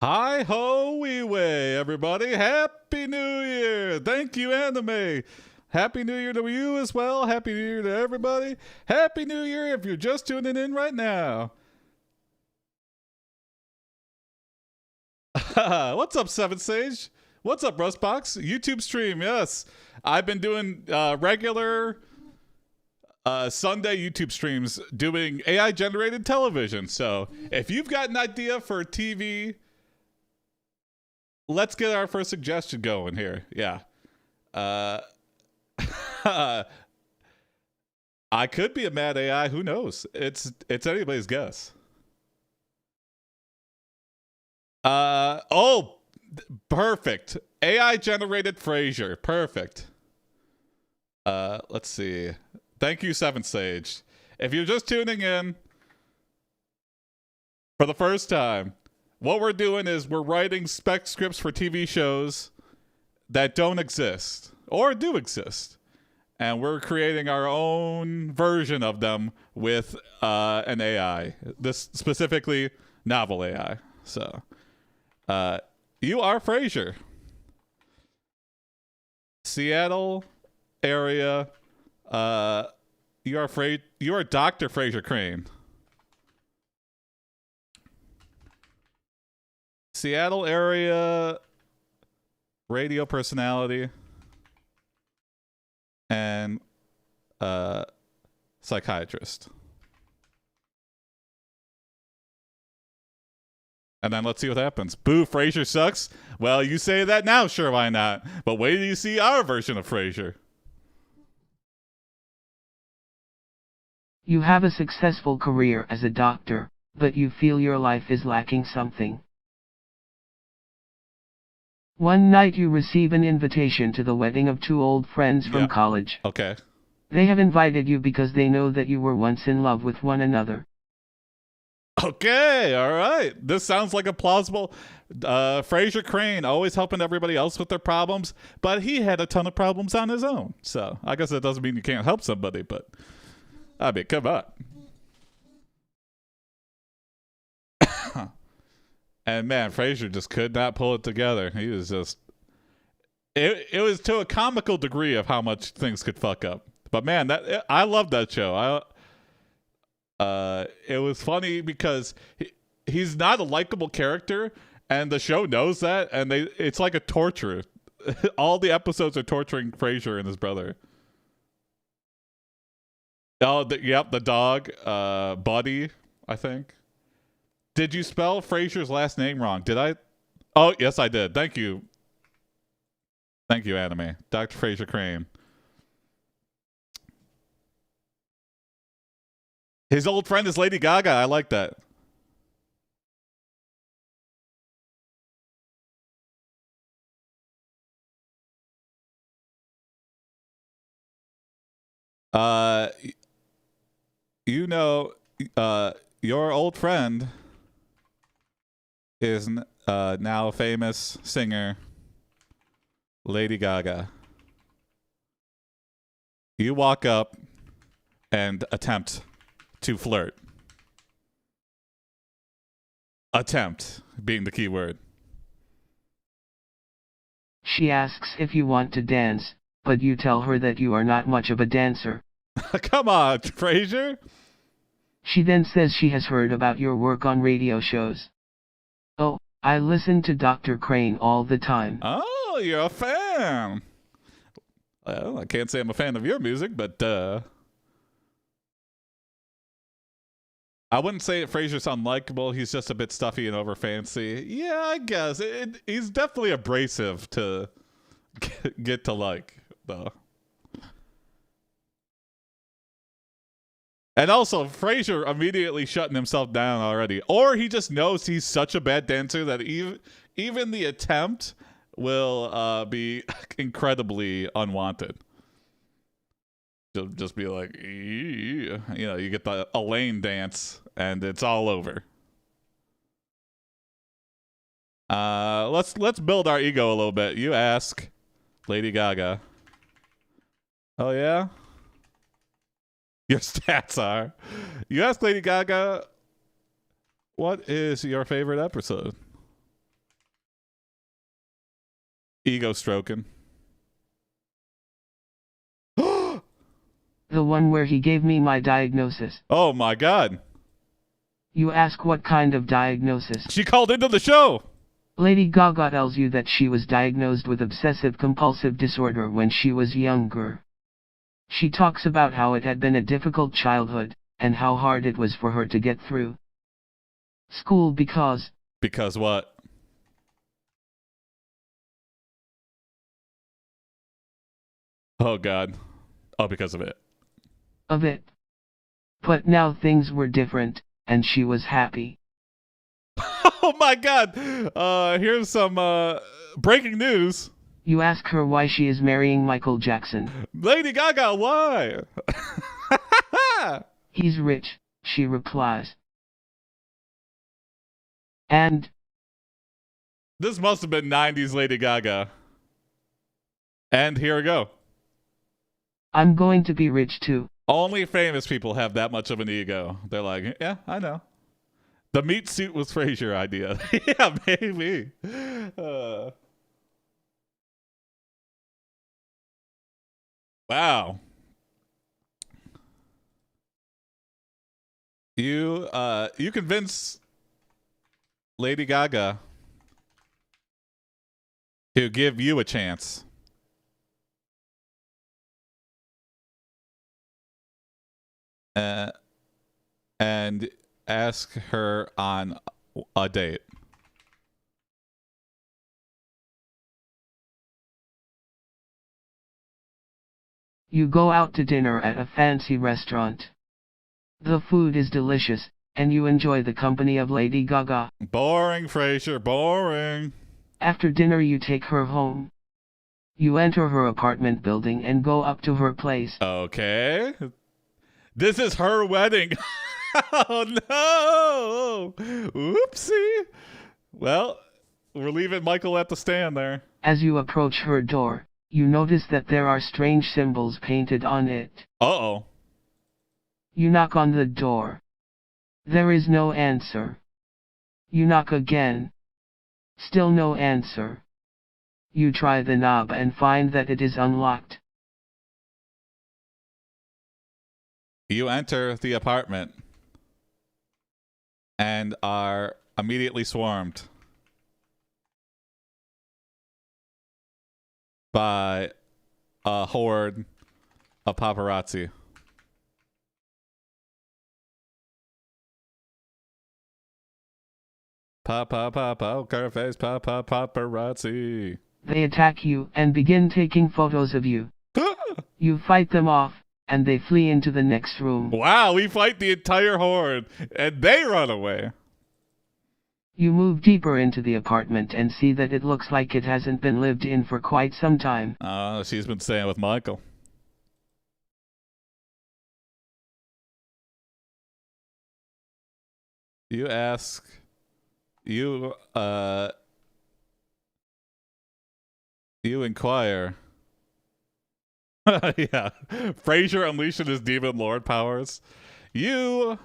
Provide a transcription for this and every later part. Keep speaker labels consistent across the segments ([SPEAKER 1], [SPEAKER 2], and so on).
[SPEAKER 1] Hi ho wee way, everybody. Happy New Year. Thank you, anime. Happy New Year to you as well. Happy New Year to everybody. Happy New Year if you're just tuning in right now. What's up, Seven Sage? What's up, Rustbox? YouTube stream, yes. I've been doing regular Sunday YouTube streams doing AI generated television. So if you've got an idea for TV, let's get our first suggestion going here. Yeah. I could be a mad AI. Who knows? It's anybody's guess. Oh, perfect. AI generated Fraiser. Perfect. Let's see. Thank you, Seven Sage. If you're just tuning in for the first time, what we're doing is we're writing spec scripts for TV shows that don't exist or do exist. And we're creating our own version of them with an AI. This specifically NovelAI. So you are Fraiser. Seattle area. You are Dr. Fraiser Crane. Seattle area radio personality and psychiatrist. And then let's see what happens. Boo, Fraiser sucks. Well, you say that now, sure, why not? But wait till you see our version of Fraiser.
[SPEAKER 2] You have a successful career as a doctor, but you feel your life is lacking something. One night you receive an invitation to the wedding of two old friends from college.
[SPEAKER 1] Okay.
[SPEAKER 2] They have invited you because they know that you were once in love with one another.
[SPEAKER 1] Okay, all right. This sounds like a plausible. Fraiser Crane, always helping everybody else with their problems, but he had a ton of problems on his own. So I guess that doesn't mean you can't help somebody, but I mean, come on. And man, Fraiser just could not pull it together. He was just. It was to a comical degree of how much things could fuck up. But man, I love that show. It was funny because he's not a likable character, and the show knows that, and it's like a torture. All the episodes are torturing Fraiser and his brother. Oh, the dog, Buddy, I think. Did you spell Fraiser's last name wrong? Did I? Oh, yes, I did. Thank you. Thank you, anime. Dr. Fraiser Crane. His old friend is Lady Gaga. I like that. You know, your old friend is now a famous singer, Lady Gaga. You walk up and attempt to flirt. Attempt being the key word.
[SPEAKER 2] She asks if you want to dance, but you tell her that you are not much of a dancer.
[SPEAKER 1] Come on, Fraiser.
[SPEAKER 2] She then says she has heard about your work on radio shows. Oh, I listen to Dr. Crane all the time.
[SPEAKER 1] Oh, you're a fan. Well, I can't say I'm a fan of your music, but I wouldn't say Fraiser's unlikable. He's just a bit stuffy and over fancy. Yeah, I guess. He's definitely abrasive to get to like, though. And also, Fraiser immediately shutting himself down already. Or he just knows he's such a bad dancer that even the attempt will be incredibly unwanted. He'll just be like, you know, you get the Elaine dance, and it's all over. Let's build our ego a little bit. You ask Lady Gaga. Oh, yeah? Your stats are. You ask Lady Gaga, what is your favorite episode? Ego stroking.
[SPEAKER 2] The one where he gave me my diagnosis.
[SPEAKER 1] Oh my God.
[SPEAKER 2] You ask what kind of diagnosis?
[SPEAKER 1] She called into the show.
[SPEAKER 2] Lady Gaga tells you that she was diagnosed with obsessive-compulsive disorder when she was younger. She talks about how it had been a difficult childhood, and how hard it was for her to get through school because...
[SPEAKER 1] Because what? Oh God. Oh, because of it.
[SPEAKER 2] Of it. But now things were different, and she was happy.
[SPEAKER 1] Oh my God. Here's some breaking news.
[SPEAKER 2] You ask her why she is marrying Michael Jackson.
[SPEAKER 1] Lady Gaga, why?
[SPEAKER 2] He's rich, she replies. And...
[SPEAKER 1] This must have been 90s Lady Gaga. And here we go.
[SPEAKER 2] I'm going to be rich too.
[SPEAKER 1] Only famous people have that much of an ego. They're like, yeah, I know. The meat suit was Fraiser idea. Yeah, maybe. Wow. You convince Lady Gaga to give you a chance. And ask her on a date.
[SPEAKER 2] You go out to dinner at a fancy restaurant. The food is delicious, and you enjoy the company of Lady Gaga.
[SPEAKER 1] Boring, Fraiser, boring.
[SPEAKER 2] After dinner you take her home. You enter her apartment building and go up to her place.
[SPEAKER 1] Okay. This is her wedding. Oh no! Oopsie. Well, we're leaving Michael at the stand there.
[SPEAKER 2] As you approach her door, you notice that there are strange symbols painted on it.
[SPEAKER 1] Uh-oh.
[SPEAKER 2] You knock on the door. There is no answer. You knock again. Still no answer. You try the knob and find that it is unlocked.
[SPEAKER 1] You enter the apartment and are immediately swarmed by a horde of paparazzi. Poker face, paparazzi.
[SPEAKER 2] They attack you and begin taking photos of you. You fight them off, and they flee into the next room.
[SPEAKER 1] Wow, we fight the entire horde, and they run away.
[SPEAKER 2] You move deeper into the apartment and see that it looks like it hasn't been lived in for quite some time.
[SPEAKER 1] Oh, she's been staying with Michael. You ask... You inquire. Yeah. Fraiser unleashing his demon lord powers. You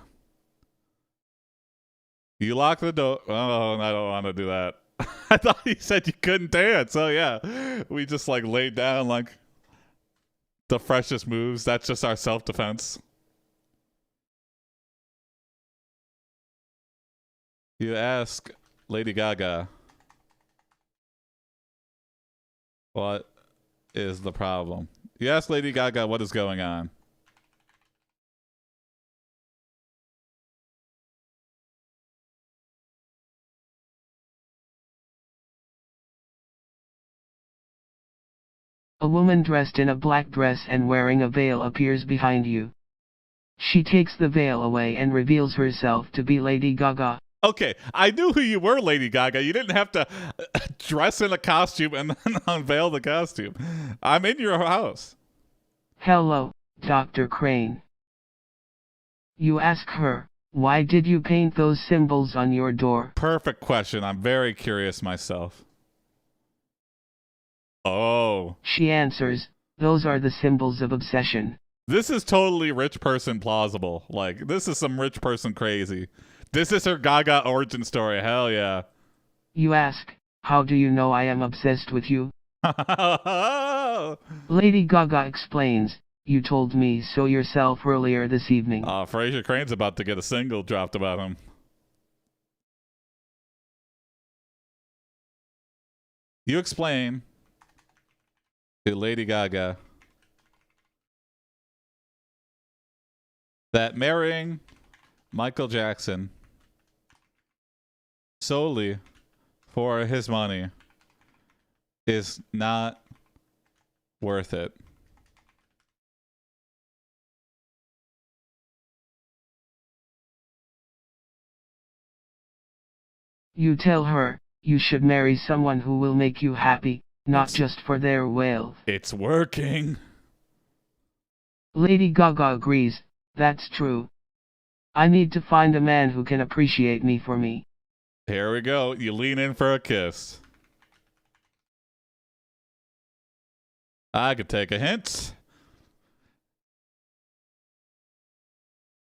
[SPEAKER 1] lock the door. Oh, I don't want to do that. I thought you said you couldn't dance. Oh, yeah. We just like laid down like the freshest moves. That's just our self-defense. You ask Lady Gaga, what is the problem? You ask Lady Gaga what is going on.
[SPEAKER 2] A woman dressed in a black dress and wearing a veil appears behind you. She takes the veil away and reveals herself to be Lady Gaga.
[SPEAKER 1] Okay, I knew who you were, Lady Gaga. You didn't have to dress in a costume and then unveil the costume. I'm in your house.
[SPEAKER 2] Hello, Dr. Crane. You ask her, why did you paint those symbols on your door?
[SPEAKER 1] Perfect question. I'm very curious myself. Oh.
[SPEAKER 2] She answers, those are the symbols of obsession.
[SPEAKER 1] This is totally rich person plausible. Like, this is some rich person crazy. This is her Gaga origin story. Hell yeah.
[SPEAKER 2] You ask, how do you know I am obsessed with you? Lady Gaga explains, "You told me so yourself earlier this evening."
[SPEAKER 1] Fraiser Crane's about to get a single dropped about him. You explain to Lady Gaga that marrying Michael Jackson solely for his money is not worth it.
[SPEAKER 2] You tell her, you should marry someone who will make you happy, not just for their wealth.
[SPEAKER 1] It's working.
[SPEAKER 2] Lady Gaga agrees, "That's true. I need to find a man who can appreciate me for me."
[SPEAKER 1] Here we go. You lean in for a kiss. I could take a hint.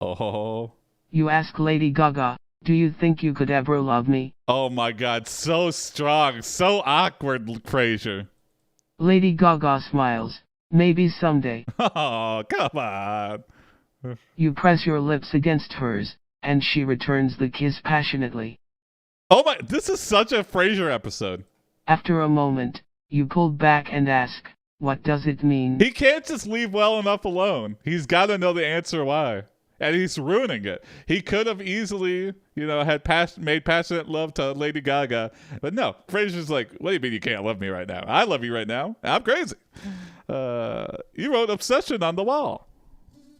[SPEAKER 1] Oh.
[SPEAKER 2] You ask Lady Gaga, "Do you think you could ever love me?"
[SPEAKER 1] Oh my God. So strong. So awkward, Fraiser.
[SPEAKER 2] Lady Gaga smiles, "Maybe someday."
[SPEAKER 1] Oh, come on.
[SPEAKER 2] You press your lips against hers, and she returns the kiss passionately.
[SPEAKER 1] Oh my, this is such a Fraiser episode.
[SPEAKER 2] After a moment, you pull back and ask, "What does it mean?"
[SPEAKER 1] He can't just leave well enough alone. He's got to know the answer why. And he's ruining it. He could have easily, had made passionate love to Lady Gaga. But no, Fraiser's like, "What do you mean you can't love me right now? I love you right now. I'm crazy." You wrote obsession on the wall.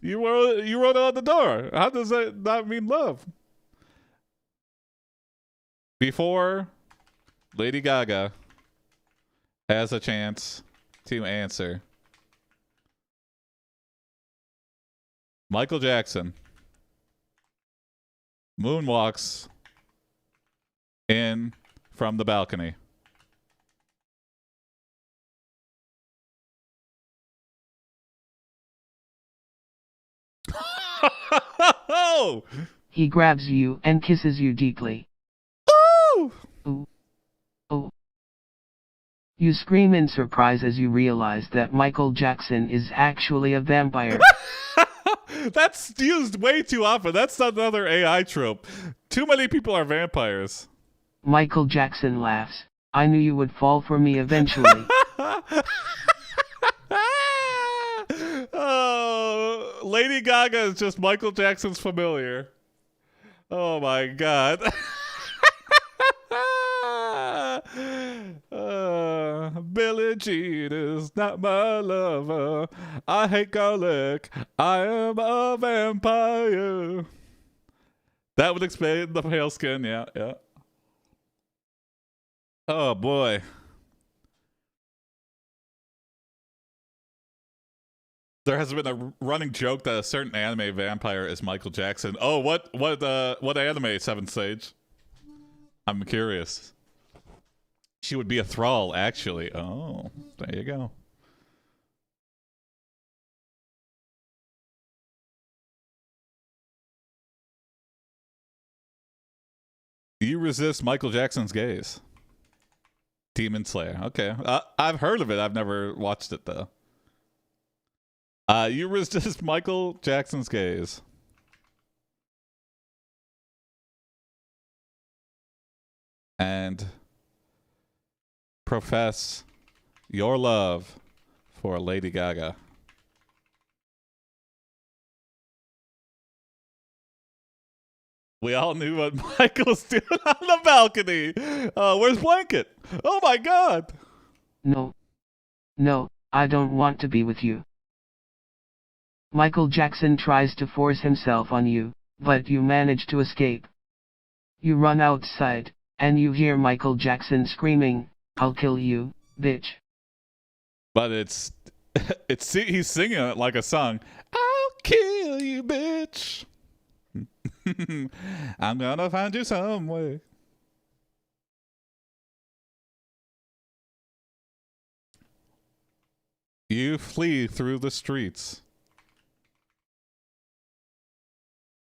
[SPEAKER 1] You wrote it on the door. How does that not mean love? Before Lady Gaga has a chance to answer, Michael Jackson moonwalks in from the balcony.
[SPEAKER 2] He grabs you and kisses you deeply.
[SPEAKER 1] Ooh!
[SPEAKER 2] Ooh. Oh. You scream in surprise as you realize that Michael Jackson is actually a vampire.
[SPEAKER 1] That's used way too often. That's another AI trope. Too many people are vampires.
[SPEAKER 2] Michael Jackson laughs. "I knew you would fall for me eventually."
[SPEAKER 1] Oh, Lady Gaga is just Michael Jackson's familiar. Oh my God. Billie Jean is not my lover. I hate garlic. I am a vampire. That would explain the pale skin. Yeah, yeah. Oh boy. There has been a running joke that a certain anime vampire is Michael Jackson. Oh, what anime, Seventh Sage? I'm curious. She would be a thrall, actually. Oh, there you go. You resist Michael Jackson's gaze. Demon Slayer. Okay. I've heard of it. I've never watched it, though. You resist Michael Jackson's gaze. And profess your love for Lady Gaga. We all knew what Michael's doing on the balcony. Where's Blanket? Oh my God.
[SPEAKER 2] No, I don't want to be with you. Michael Jackson tries to force himself on you, but you manage to escape. You run outside, and you hear Michael Jackson screaming, "I'll kill you, bitch."
[SPEAKER 1] But he's singing it like a song. I'll kill you, bitch. I'm gonna find you some way. You flee through the streets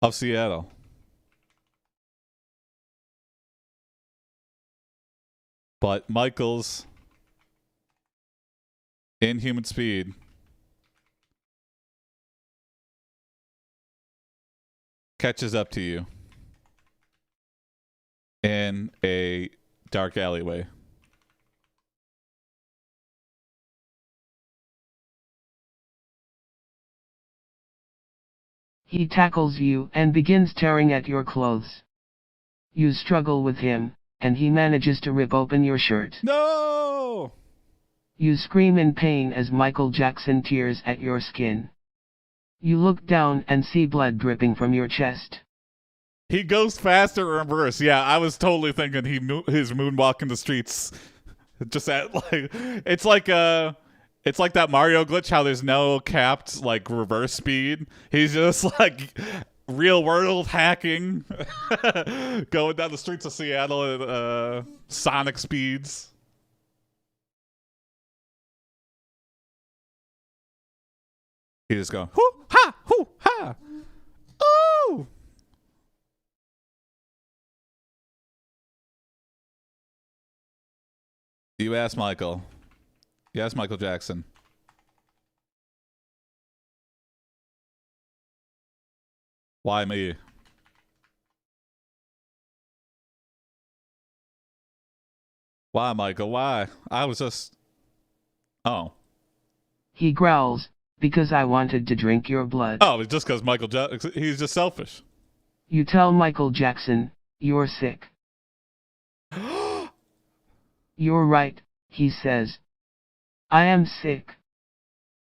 [SPEAKER 1] of Seattle. But Michael's Inhuman speed. Catches up to you in a dark alleyway.
[SPEAKER 2] He tackles you and begins tearing at your clothes. You struggle with him, and he manages to rip open your shirt.
[SPEAKER 1] No!
[SPEAKER 2] You scream in pain as Michael Jackson tears at your skin. You look down and see blood dripping from your chest.
[SPEAKER 1] He goes faster in reverse. Yeah, I was totally thinking his moonwalk in the streets. Just at like it's like that Mario glitch how there's no capped like reverse speed. He's just like real world hacking, going down the streets of Seattle at sonic speeds. He just going hoo ha hoo ha ooh. You asked Michael. You asked Michael Jackson. Why me? Why, Michael? Why? I was just... Oh.
[SPEAKER 2] He growls, because I wanted to drink your blood.
[SPEAKER 1] Oh, it's just because Michael Jackson... He's just selfish.
[SPEAKER 2] You tell Michael Jackson, you're sick. You're right, he says. I am sick.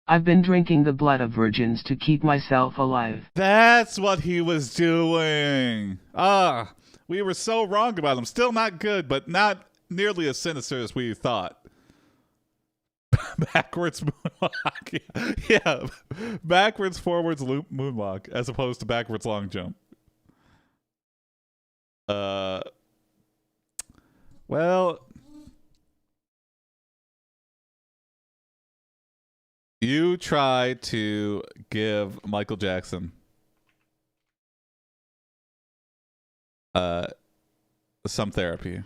[SPEAKER 2] I've been drinking the blood of virgins to keep myself alive.
[SPEAKER 1] That's what he was doing. Ah, we were so wrong about him. Still not good, but not nearly as sinister as we thought. Backwards moonwalk. Yeah. Backwards, forwards, loop moonwalk, as opposed to backwards long jump. Well... You try to give Michael Jackson some therapy.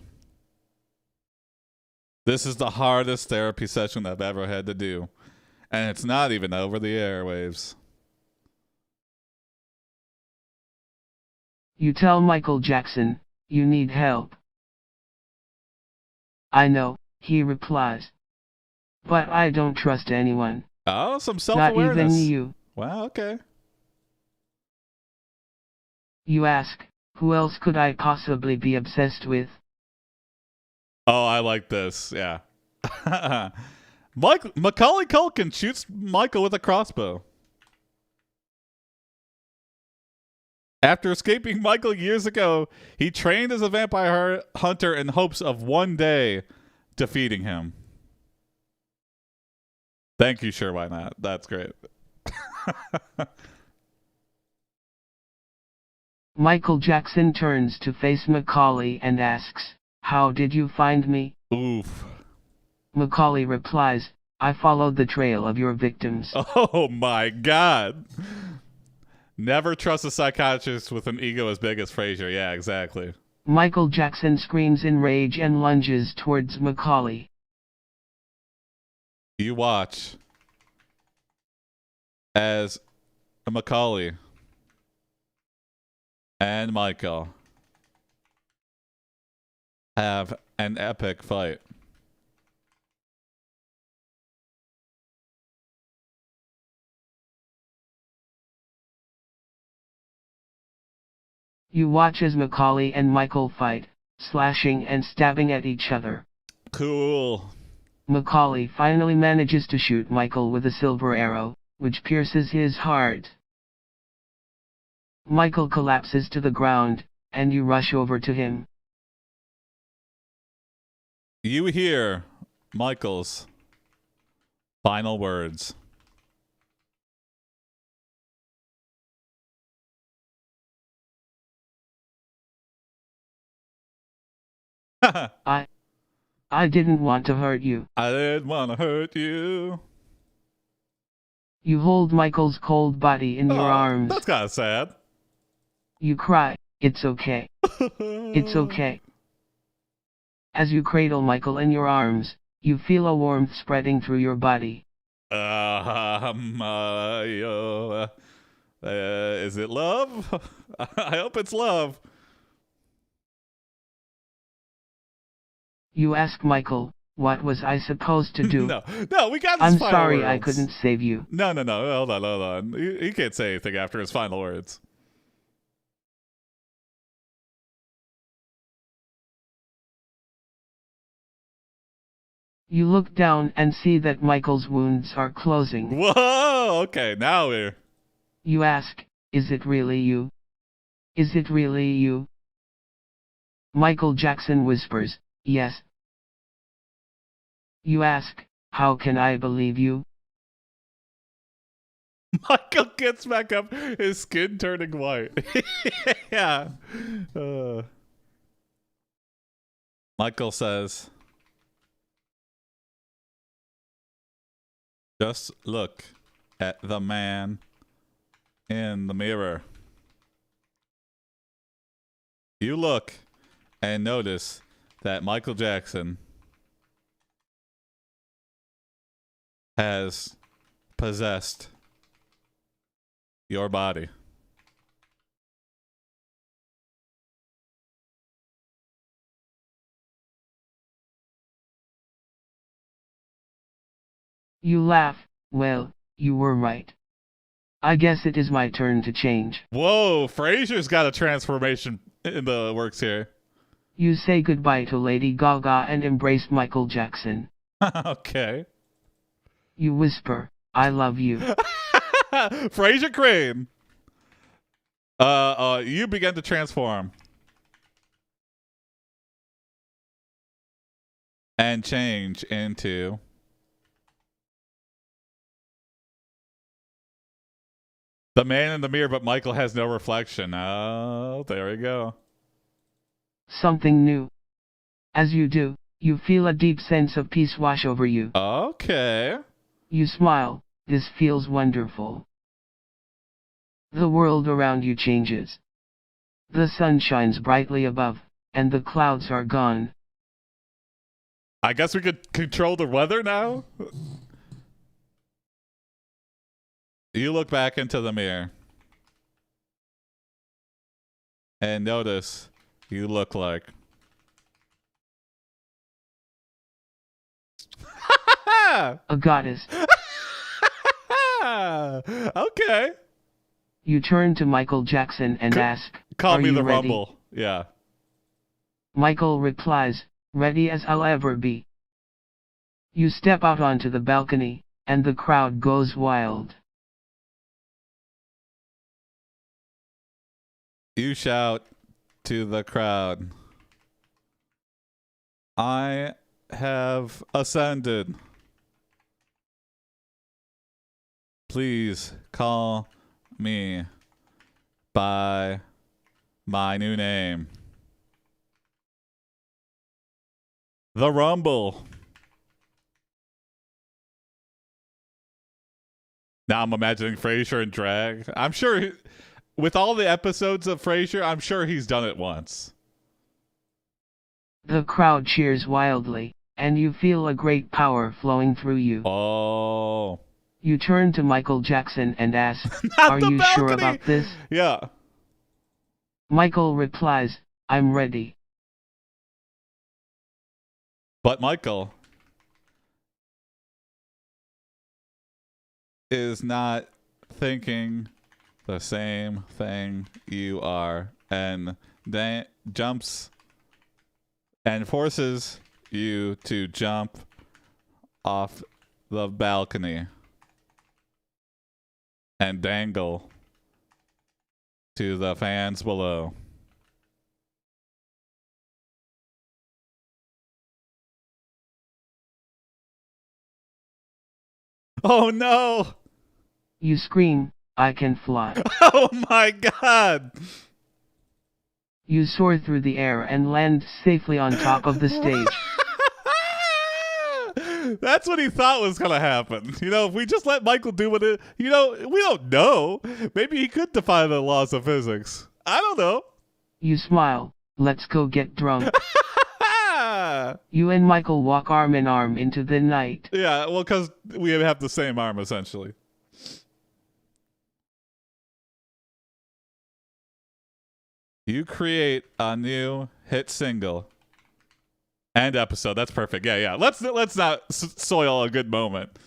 [SPEAKER 1] This is the hardest therapy session I've ever had to do. And it's not even over the airwaves.
[SPEAKER 2] You tell Michael Jackson, you need help. I know, he replies. But I don't trust anyone.
[SPEAKER 1] Oh, some self-awareness.
[SPEAKER 2] Not even you.
[SPEAKER 1] Wow, okay.
[SPEAKER 2] You ask, who else could I possibly be obsessed with?
[SPEAKER 1] Oh, I like this, yeah. Macaulay Culkin shoots Michael with a crossbow. After escaping Michael years ago, he trained as a vampire hunter in hopes of one day defeating him. Thank you, sure, why not? That's great.
[SPEAKER 2] Michael Jackson turns to face Macaulay and asks, how did you find me?
[SPEAKER 1] Oof.
[SPEAKER 2] Macaulay replies, I followed the trail of your victims.
[SPEAKER 1] Oh my god. Never trust a psychiatrist with an ego as big as Fraiser. Yeah, exactly.
[SPEAKER 2] Michael Jackson screams in rage and lunges towards Macaulay.
[SPEAKER 1] You watch as Macaulay and Michael have an epic fight.
[SPEAKER 2] You watch as Macaulay and Michael fight, slashing and stabbing at each other.
[SPEAKER 1] Cool.
[SPEAKER 2] Macaulay finally manages to shoot Michael with a silver arrow, which pierces his heart. Michael collapses to the ground, and you rush over to him.
[SPEAKER 1] You hear Michael's final words.
[SPEAKER 2] I didn't want to hurt you.
[SPEAKER 1] I didn't want to hurt you.
[SPEAKER 2] You hold Michael's cold body in your arms.
[SPEAKER 1] That's kind of sad.
[SPEAKER 2] You cry, it's okay. It's okay. As you cradle Michael in your arms, you feel a warmth spreading through your body.
[SPEAKER 1] Is it love? I hope it's love.
[SPEAKER 2] You ask Michael, what was I supposed to do?
[SPEAKER 1] No, we got his
[SPEAKER 2] I'm
[SPEAKER 1] final
[SPEAKER 2] sorry
[SPEAKER 1] words.
[SPEAKER 2] I couldn't save you.
[SPEAKER 1] No. Hold on. He can't say anything after his final words.
[SPEAKER 2] You look down and see that Michael's wounds are closing.
[SPEAKER 1] Whoa, okay, now we're...
[SPEAKER 2] You ask, is it really you? Is it really you? Michael Jackson whispers, yes. You ask, how can I believe you?
[SPEAKER 1] Michael gets back up, his skin turning white. Yeah. Michael says, just look at the man in the mirror. You look and notice that Michael Jackson has possessed your body.
[SPEAKER 2] You laugh, well, you were right. I guess it is my turn to change.
[SPEAKER 1] Whoa, Fraiser's got a transformation in the works here.
[SPEAKER 2] You say goodbye to Lady Gaga and embrace Michael Jackson.
[SPEAKER 1] Okay.
[SPEAKER 2] You whisper, I love you.
[SPEAKER 1] Fraiser Crane. You begin to transform. And change into... the man in the mirror, but Michael has no reflection. Oh, there we go.
[SPEAKER 2] Something new. As you do, you feel a deep sense of peace wash over you.
[SPEAKER 1] Okay.
[SPEAKER 2] You smile, this feels wonderful. The world around you changes. The sun shines brightly above, and the clouds are gone.
[SPEAKER 1] I guess we could control the weather now? You look back into the mirror and notice you look like
[SPEAKER 2] a goddess.
[SPEAKER 1] Okay.
[SPEAKER 2] You turn to Michael Jackson and ask,
[SPEAKER 1] Call
[SPEAKER 2] are
[SPEAKER 1] me
[SPEAKER 2] you
[SPEAKER 1] the
[SPEAKER 2] ready?
[SPEAKER 1] Rumble. Yeah.
[SPEAKER 2] Michael replies, ready as I'll ever be. You step out onto the balcony, and the crowd goes wild.
[SPEAKER 1] You shout to the crowd, I have ascended. Please call me by my new name. The Rumble. Now I'm imagining Fraiser in drag. I'm sure... with all the episodes of Fraiser, I'm sure he's done it once.
[SPEAKER 2] The crowd cheers wildly, and you feel a great power flowing through you.
[SPEAKER 1] Oh.
[SPEAKER 2] You turn to Michael Jackson and ask,
[SPEAKER 1] Not
[SPEAKER 2] are
[SPEAKER 1] the
[SPEAKER 2] you
[SPEAKER 1] balcony.
[SPEAKER 2] sure about this?
[SPEAKER 1] Yeah.
[SPEAKER 2] Michael replies, I'm ready.
[SPEAKER 1] But Michael is not thinking the same thing you are, and then jumps and forces you to jump off the balcony and dangle to the fans below. Oh no!
[SPEAKER 2] You scream, I can fly.
[SPEAKER 1] Oh my god!
[SPEAKER 2] You soar through the air and land safely on top of the stage.
[SPEAKER 1] That's what he thought was going to happen. You know, if we just let Michael do what it, you know, we don't know. Maybe he could defy the laws of physics. I don't know.
[SPEAKER 2] You smile, let's go get drunk. You and Michael walk arm in arm into the night.
[SPEAKER 1] Yeah, well, because we have the same arm, essentially. You create a new hit single and episode. That's perfect. Yeah. Let's not soil a good moment.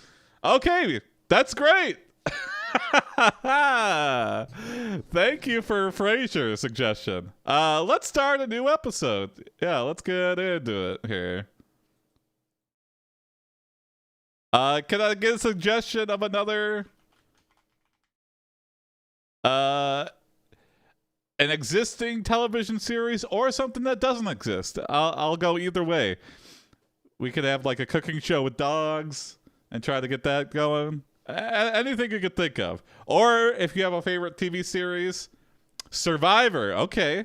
[SPEAKER 1] Okay, that's great. Thank you for Fraiser's suggestion. Let's start a new episode. Yeah, let's get into it here. Can I get a suggestion of another an existing television series or something that doesn't exist? I'll go either way. We could have like a cooking show with dogs and try to get that going. Anything you could think of. Or if you have a favorite TV series, Survivor. Okay.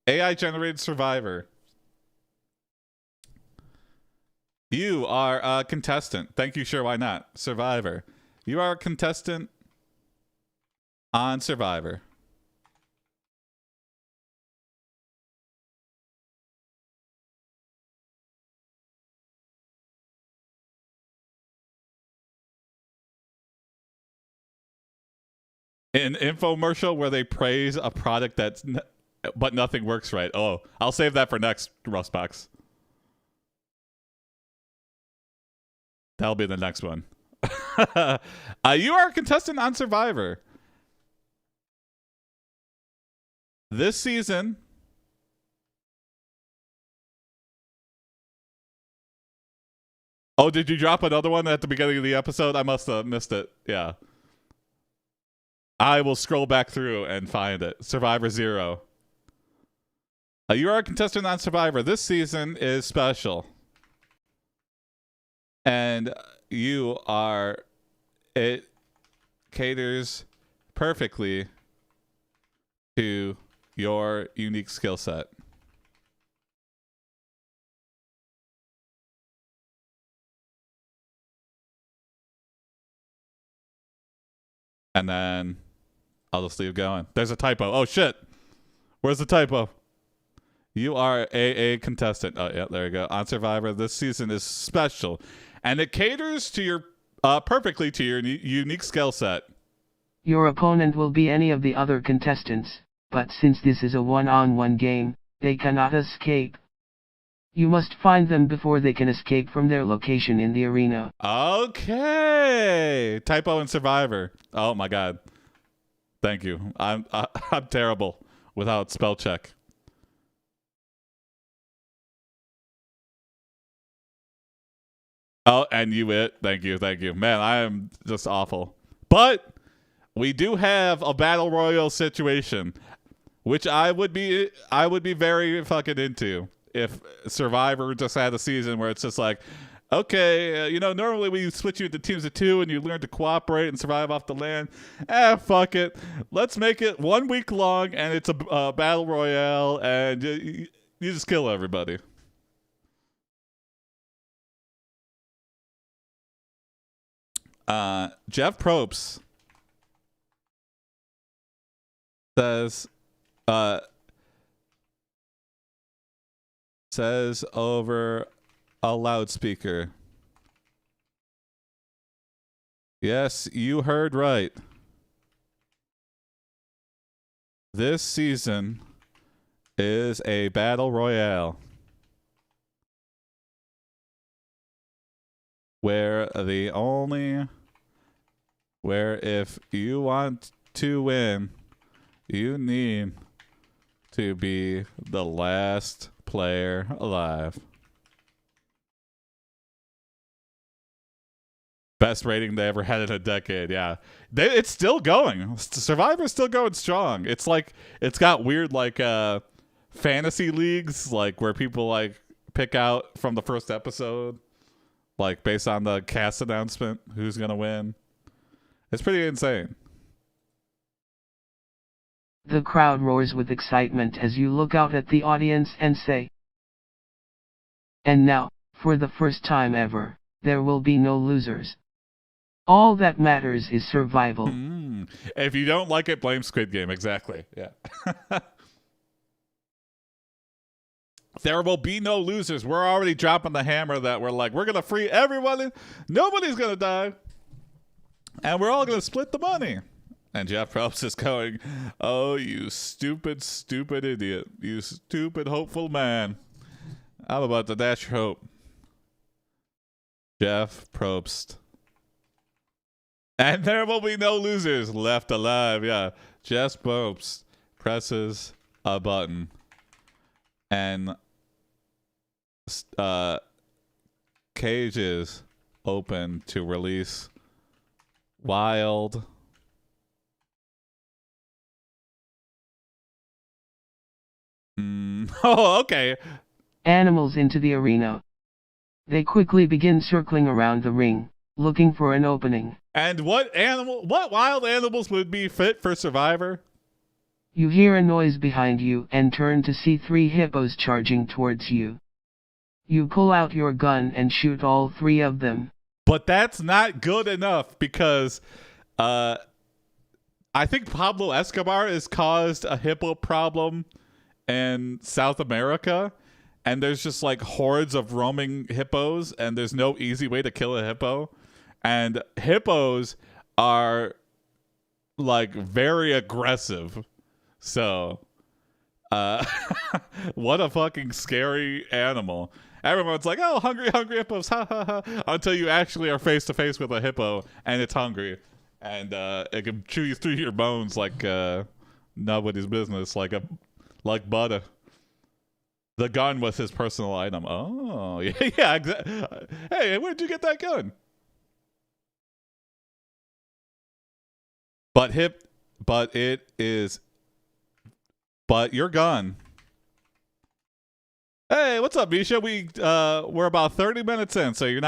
[SPEAKER 1] AI generated Survivor. You are a contestant. Thank you, sure, why not? Survivor. You are a contestant on Survivor. An infomercial where they praise a product but nothing works right. Oh, I'll save that for next Rustbox. That'll be the next one. You are a contestant on Survivor. This season, oh, did you drop another one at the beginning of the episode? I must have missed it. Yeah. I will scroll back through and find it. Survivor Zero. You are a contestant on Survivor. This season is special. And it caters perfectly to your unique skill set. And then I'll just leave going. There's a typo. Oh, shit. Where's the typo? You are a contestant. Oh, yeah, there you go. On Survivor, this season is special. And it caters to your perfectly to your unique skill set.
[SPEAKER 2] Your opponent will be any of the other contestants, but since this is a one-on-one game, they cannot escape. You must find them before they can escape from their location in the arena.
[SPEAKER 1] Okay. Typo in Survivor. Oh my god. Thank you. I'm terrible without spell check. Oh, and you it. Thank you. Man, I am just awful. But we do have a battle royale situation, which I would be very fucking into if Survivor just had a season where it's just like, okay, normally we switch you into teams of two and you learn to cooperate and survive off the land. Fuck it. Let's make it 1 week long and it's a battle royale and you just kill everybody. Jeff Probst says over a loudspeaker, yes, you heard right. This season is a battle royale where if you want to win, you need to be the last player alive. Best rating they ever had in a decade. Yeah, it's still going. Survivor's still going strong. It's like it's got weird like fantasy leagues, like where people like pick out from the first episode, like based on the cast announcement, who's gonna win. It's pretty insane.
[SPEAKER 2] The crowd roars with excitement as you look out at the audience and say, and now, for the first time ever, there will be no losers. All that matters is survival.
[SPEAKER 1] If you don't like it, blame Squid Game. Exactly. Yeah. There will be no losers. We're already dropping the hammer that we're like, we're going to free everybody. Nobody's going to die. And we're all going to split the money. And Jeff Probst is going, oh, you stupid, stupid idiot. You stupid, hopeful man. I'm about to dash your hope. Jeff Probst. And there will be no losers left alive. Yeah. Jeff Probst presses a button. And cages open to release wild oh, okay.
[SPEAKER 2] Animals into the arena. They quickly begin circling around the ring, looking for an opening.
[SPEAKER 1] And what wild animals would be fit for Survivor?
[SPEAKER 2] You hear a noise behind you and turn to see 3 hippos charging towards you. You pull out your gun and shoot all 3 of them.
[SPEAKER 1] But that's not good enough because I think Pablo Escobar has caused a hippo problem in South America, and there's just like hordes of roaming hippos, and there's no easy way to kill a hippo. And hippos are like very aggressive. So what a fucking scary animal. Everyone's like, oh, hungry hippos, ha ha ha, until you actually are face to face with a hippo and it's hungry, and it can chew you through your bones like nobody's business, like butter. The gun was his personal item. Oh, yeah. Hey, where'd you get that gun? But your gun. Hey, what's up, Misha? We're about 30 minutes in, so you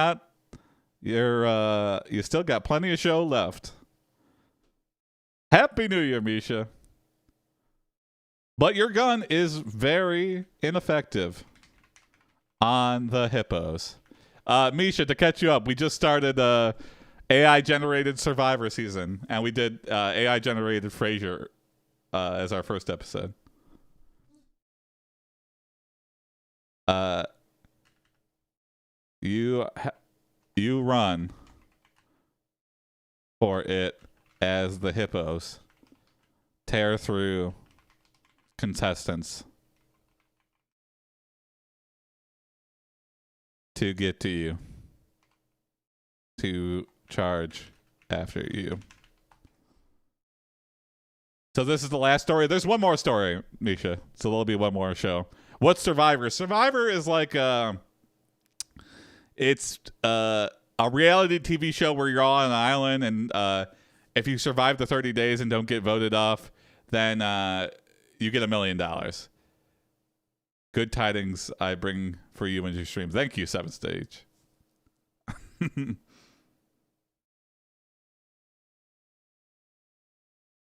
[SPEAKER 1] still got plenty of show left. Happy New Year, Misha. But your gun is very ineffective on the hippos. Misha, to catch you up, we just started AI-generated Survivor season, and we did AI-generated Fraiser as our first episode. You run for it as the hippos tear through contestants to get to you, to charge after you. So this is the last story. There's one more story, Misha. So there'll be one more show. What's Survivor? Survivor is like it's a reality TV show where you're all on an island, and if you survive the 30 days and don't get voted off, then you get $1 million. Good tidings I bring for you in your stream. Thank you, 7th Stage.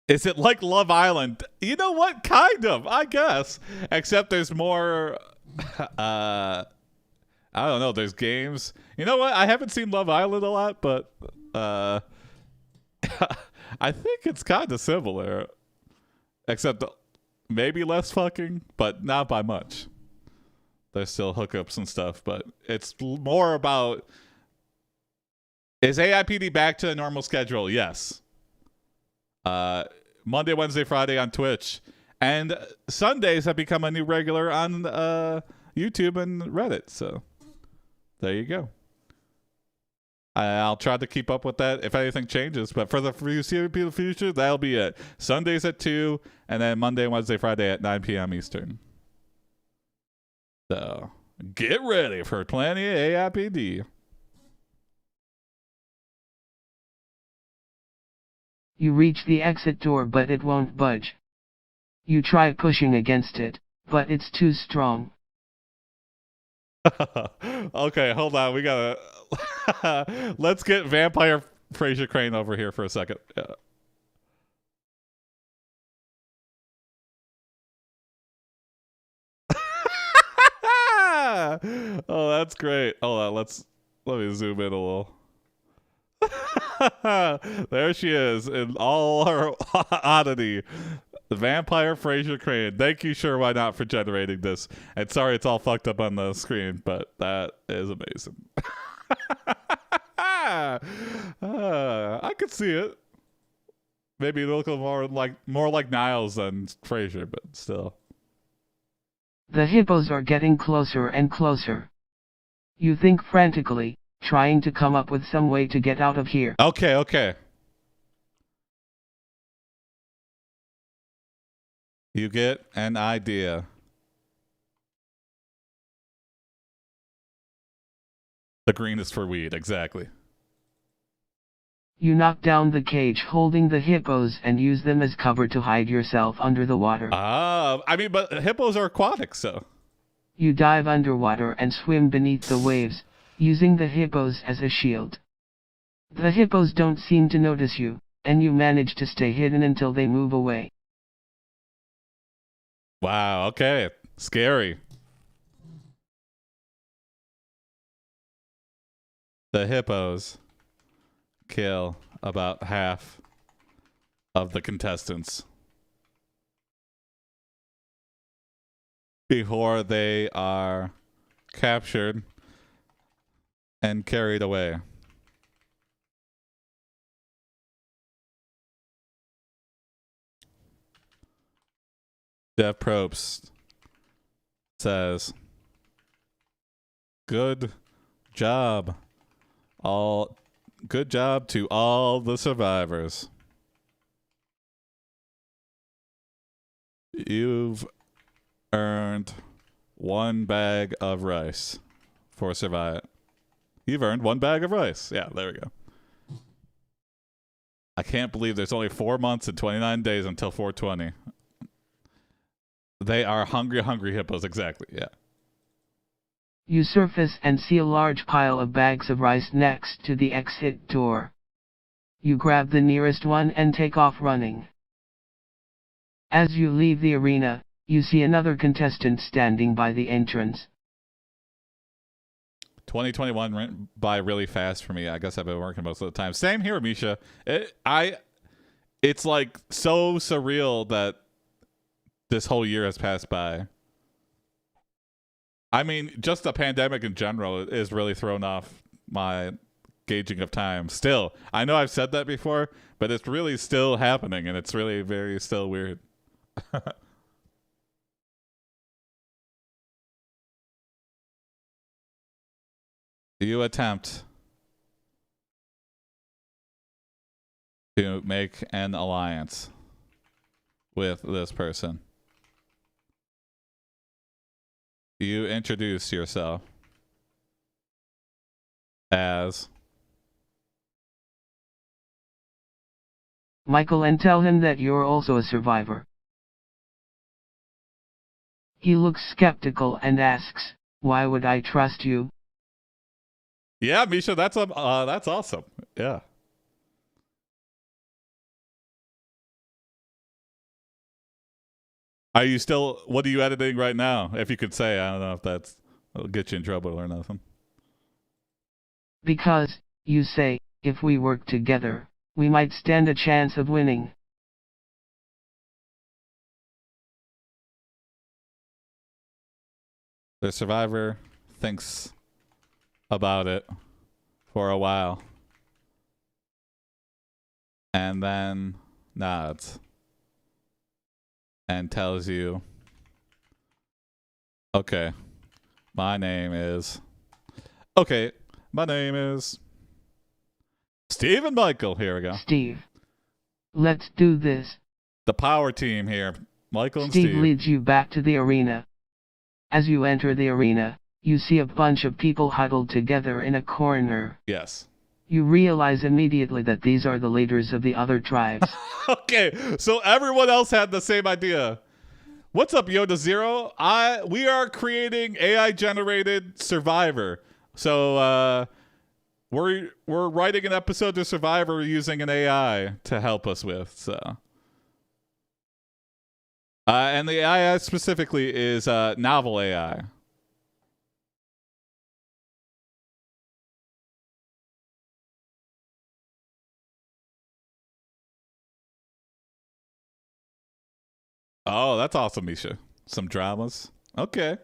[SPEAKER 1] Is it like Love Island? You know what? Kind of, I guess. Except there's more, I don't know, there's games. You know what? I haven't seen Love Island a lot, but I think it's kind of similar. Except maybe less fucking, but not by much. There's still hookups and stuff, but it's more about, is AIPD back to a normal schedule? Yes. Monday, Wednesday, Friday on Twitch, and Sundays have become a new regular on YouTube and Reddit. So there you go. I'll try to keep up with that if anything changes, but for the foreseeable future, that'll be it. Sundays at 2, and then Monday, Wednesday, Friday at 9 p.m. Eastern. So get ready for plenty of AIPD.
[SPEAKER 2] You reach the exit door, but it won't budge. You try pushing against it, but it's too strong.
[SPEAKER 1] Okay, hold on. We gotta let's get Vampire Frasier Crane over here for a second. Yeah. Oh, that's great. Hold on, let me zoom in a little. There she is in all her oddity. The vampire Fraiser crane. Thank you, sure, why not, for generating this. And sorry it's all fucked up on the screen, but that is amazing. I could see it. Maybe look more like Niles than Fraiser, but still.
[SPEAKER 2] The hippos are getting closer and closer. You think frantically, trying to come up with some way to get out of here.
[SPEAKER 1] Okay. You get an idea. The green is for weed, exactly.
[SPEAKER 2] You knock down the cage holding the hippos and use them as cover to hide yourself under the water.
[SPEAKER 1] I mean, but hippos are aquatic, so.
[SPEAKER 2] You dive underwater and swim beneath the waves, using the hippos as a shield. The hippos don't seem to notice you, and you manage to stay hidden until they move away.
[SPEAKER 1] Wow, okay. Scary. The hippos kill about half of the contestants before they are captured and carried away. Jeff Probst says, "Good job. Good job to all the survivors. You've earned 1 bag of rice for survive. You've earned 1 bag of rice." Yeah, there we go. I can't believe there's only 4 months and 29 days until 420. They are hungry hippos, exactly, yeah.
[SPEAKER 2] You surface and see a large pile of bags of rice next to the exit door. You grab the nearest one and take off running. As you leave the arena, you see another contestant standing by the entrance.
[SPEAKER 1] 2021 went by really fast for me. I guess I've been working most of the time. Same here, Misha. It's like so surreal that this whole year has passed by. I mean, just the pandemic in general is really thrown off my gauging of time. Still, I know I've said that before, but it's really still happening, and it's really very still weird. You attempt to make an alliance with this person. You introduce yourself as
[SPEAKER 2] Michael and tell him that you're also a survivor. He looks skeptical and asks, "Why would I trust you?"
[SPEAKER 1] Yeah, Misha, that's awesome. Yeah. Are you still, what are you editing right now? If you could say, I don't know if that'll get you in trouble or nothing.
[SPEAKER 2] Because, you say, if we work together, we might stand a chance of winning.
[SPEAKER 1] The survivor thinks about it for a while and then nods and tells you, okay, my name is Steve and Michael. Here we go.
[SPEAKER 2] Steve. Let's do this.
[SPEAKER 1] The power team here. Michael and
[SPEAKER 2] Steve
[SPEAKER 1] Steve.
[SPEAKER 2] leads you back to the arena. As you enter the arena, you see a bunch of people huddled together in a corner.
[SPEAKER 1] Yes.
[SPEAKER 2] You realize immediately that these are the leaders of the other tribes.
[SPEAKER 1] Okay, so everyone else had the same idea. What's up, Yoda Zero? We are creating AI generated Survivor. So we're writing an episode of Survivor using an AI to help us with. So and the AI specifically is NovelAI. Oh, that's awesome, Misha. Some dramas. Okay.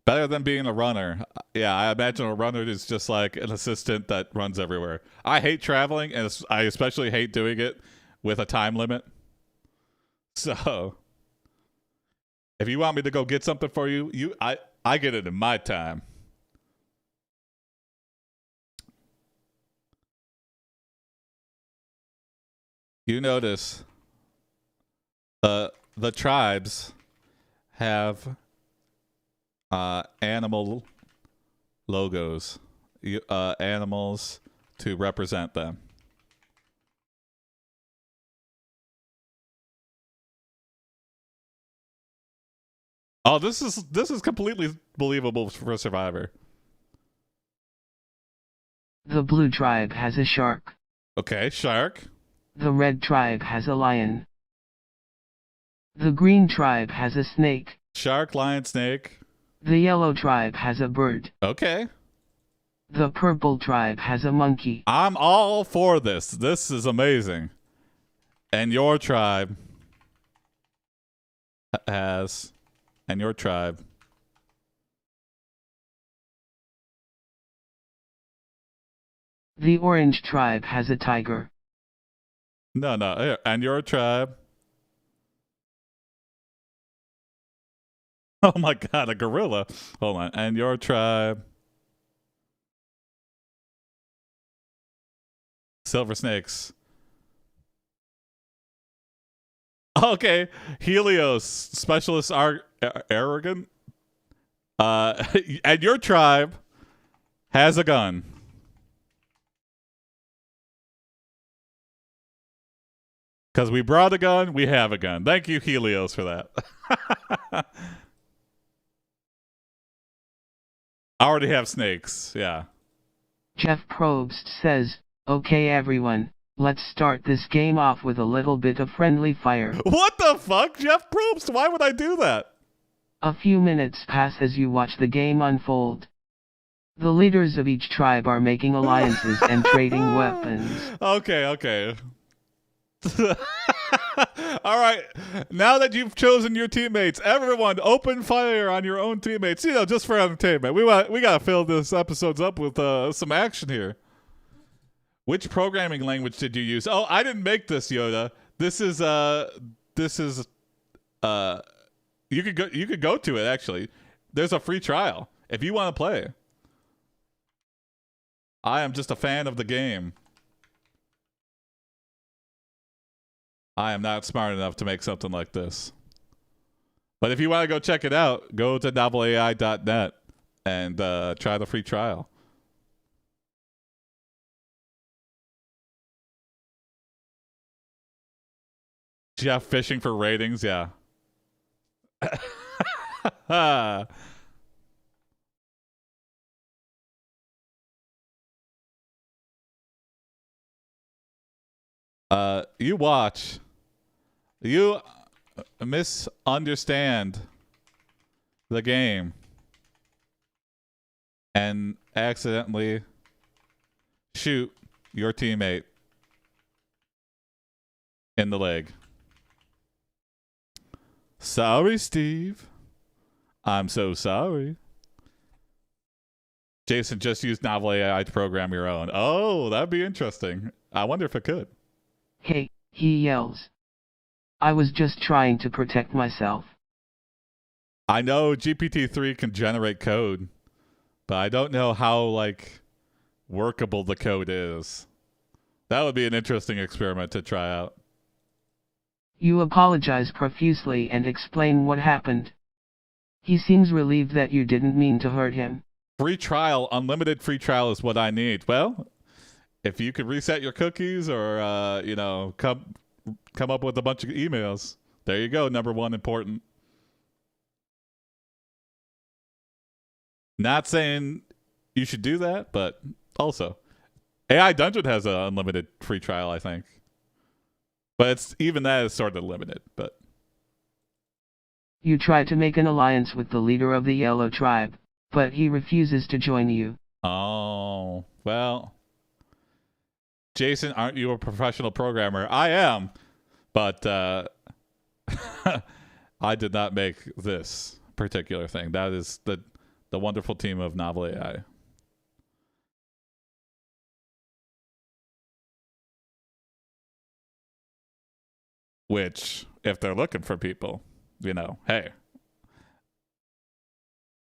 [SPEAKER 1] Better than being a runner. Yeah, I imagine a runner is just like an assistant that runs everywhere. I hate traveling, and I especially hate doing it with a time limit. So, if you want me to go get something for you, I get it in my time. You notice the tribes have animal logos, animals to represent them. Oh, this is completely believable for Survivor.
[SPEAKER 2] The blue tribe has a shark.
[SPEAKER 1] Okay, shark.
[SPEAKER 2] The red tribe has a lion. The green tribe has a snake.
[SPEAKER 1] Shark, lion, snake.
[SPEAKER 2] The yellow tribe has a bird.
[SPEAKER 1] Okay.
[SPEAKER 2] The purple tribe has a monkey.
[SPEAKER 1] I'm all for this. This is amazing. And your tribe has... And your tribe...
[SPEAKER 2] The orange tribe has a tiger.
[SPEAKER 1] No. Here. And your tribe... Oh my god, a gorilla. Hold on. And your tribe... Silver snakes. Okay. Helios, specialist arrogant. And your tribe has a gun. Because we brought a gun, we have a gun. Thank you, Helios, for that. I already have snakes, yeah.
[SPEAKER 2] Jeff Probst says, "Okay everyone, let's start this game off with a little bit of friendly fire."
[SPEAKER 1] What the fuck, Jeff Probst? Why would I do that?
[SPEAKER 2] A few minutes pass as you watch the game unfold. The leaders of each tribe are making alliances and trading weapons.
[SPEAKER 1] Okay. All right. Now that you've chosen your teammates, everyone open fire on your own teammates. You know, just for entertainment. We gotta fill this episodes up with some action here. Which programming language did you use? Oh, I didn't make this, Yoda. This is you could go to it actually. There's a free trial if you want to play. I am just a fan of the game. I am not smart enough to make something like this. But if you want to go check it out, go to NovelAI.net and try the free trial. Jeff fishing for ratings, yeah. You watch. You misunderstand the game and accidentally shoot your teammate in the leg. Sorry, Steve. I'm so sorry. Jason just used NovelAI to program your own. Oh, that'd be interesting. I wonder if it could.
[SPEAKER 2] Hey, he yells. I was just trying to protect myself.
[SPEAKER 1] I know GPT-3 can generate code, but I don't know how, like, workable the code is. That would be an interesting experiment to try out.
[SPEAKER 2] You apologize profusely and explain what happened. He seems relieved that you didn't mean to hurt him.
[SPEAKER 1] Free trial, unlimited free trial is what I need. Well, if you could reset your cookies or, you know, come up with a bunch of emails, there you go. Number one, important. Not saying you should do that, but also AI Dungeon has an unlimited free trial, I think. But it's even that is sort of limited, but
[SPEAKER 2] You try to make an alliance with the leader of the yellow tribe, but he refuses to join you.
[SPEAKER 1] oh, well. Jason, aren't you a professional programmer? I am. But I did not make this particular thing. That is the wonderful team of NovelAI. Which, if they're looking for people, you know, hey,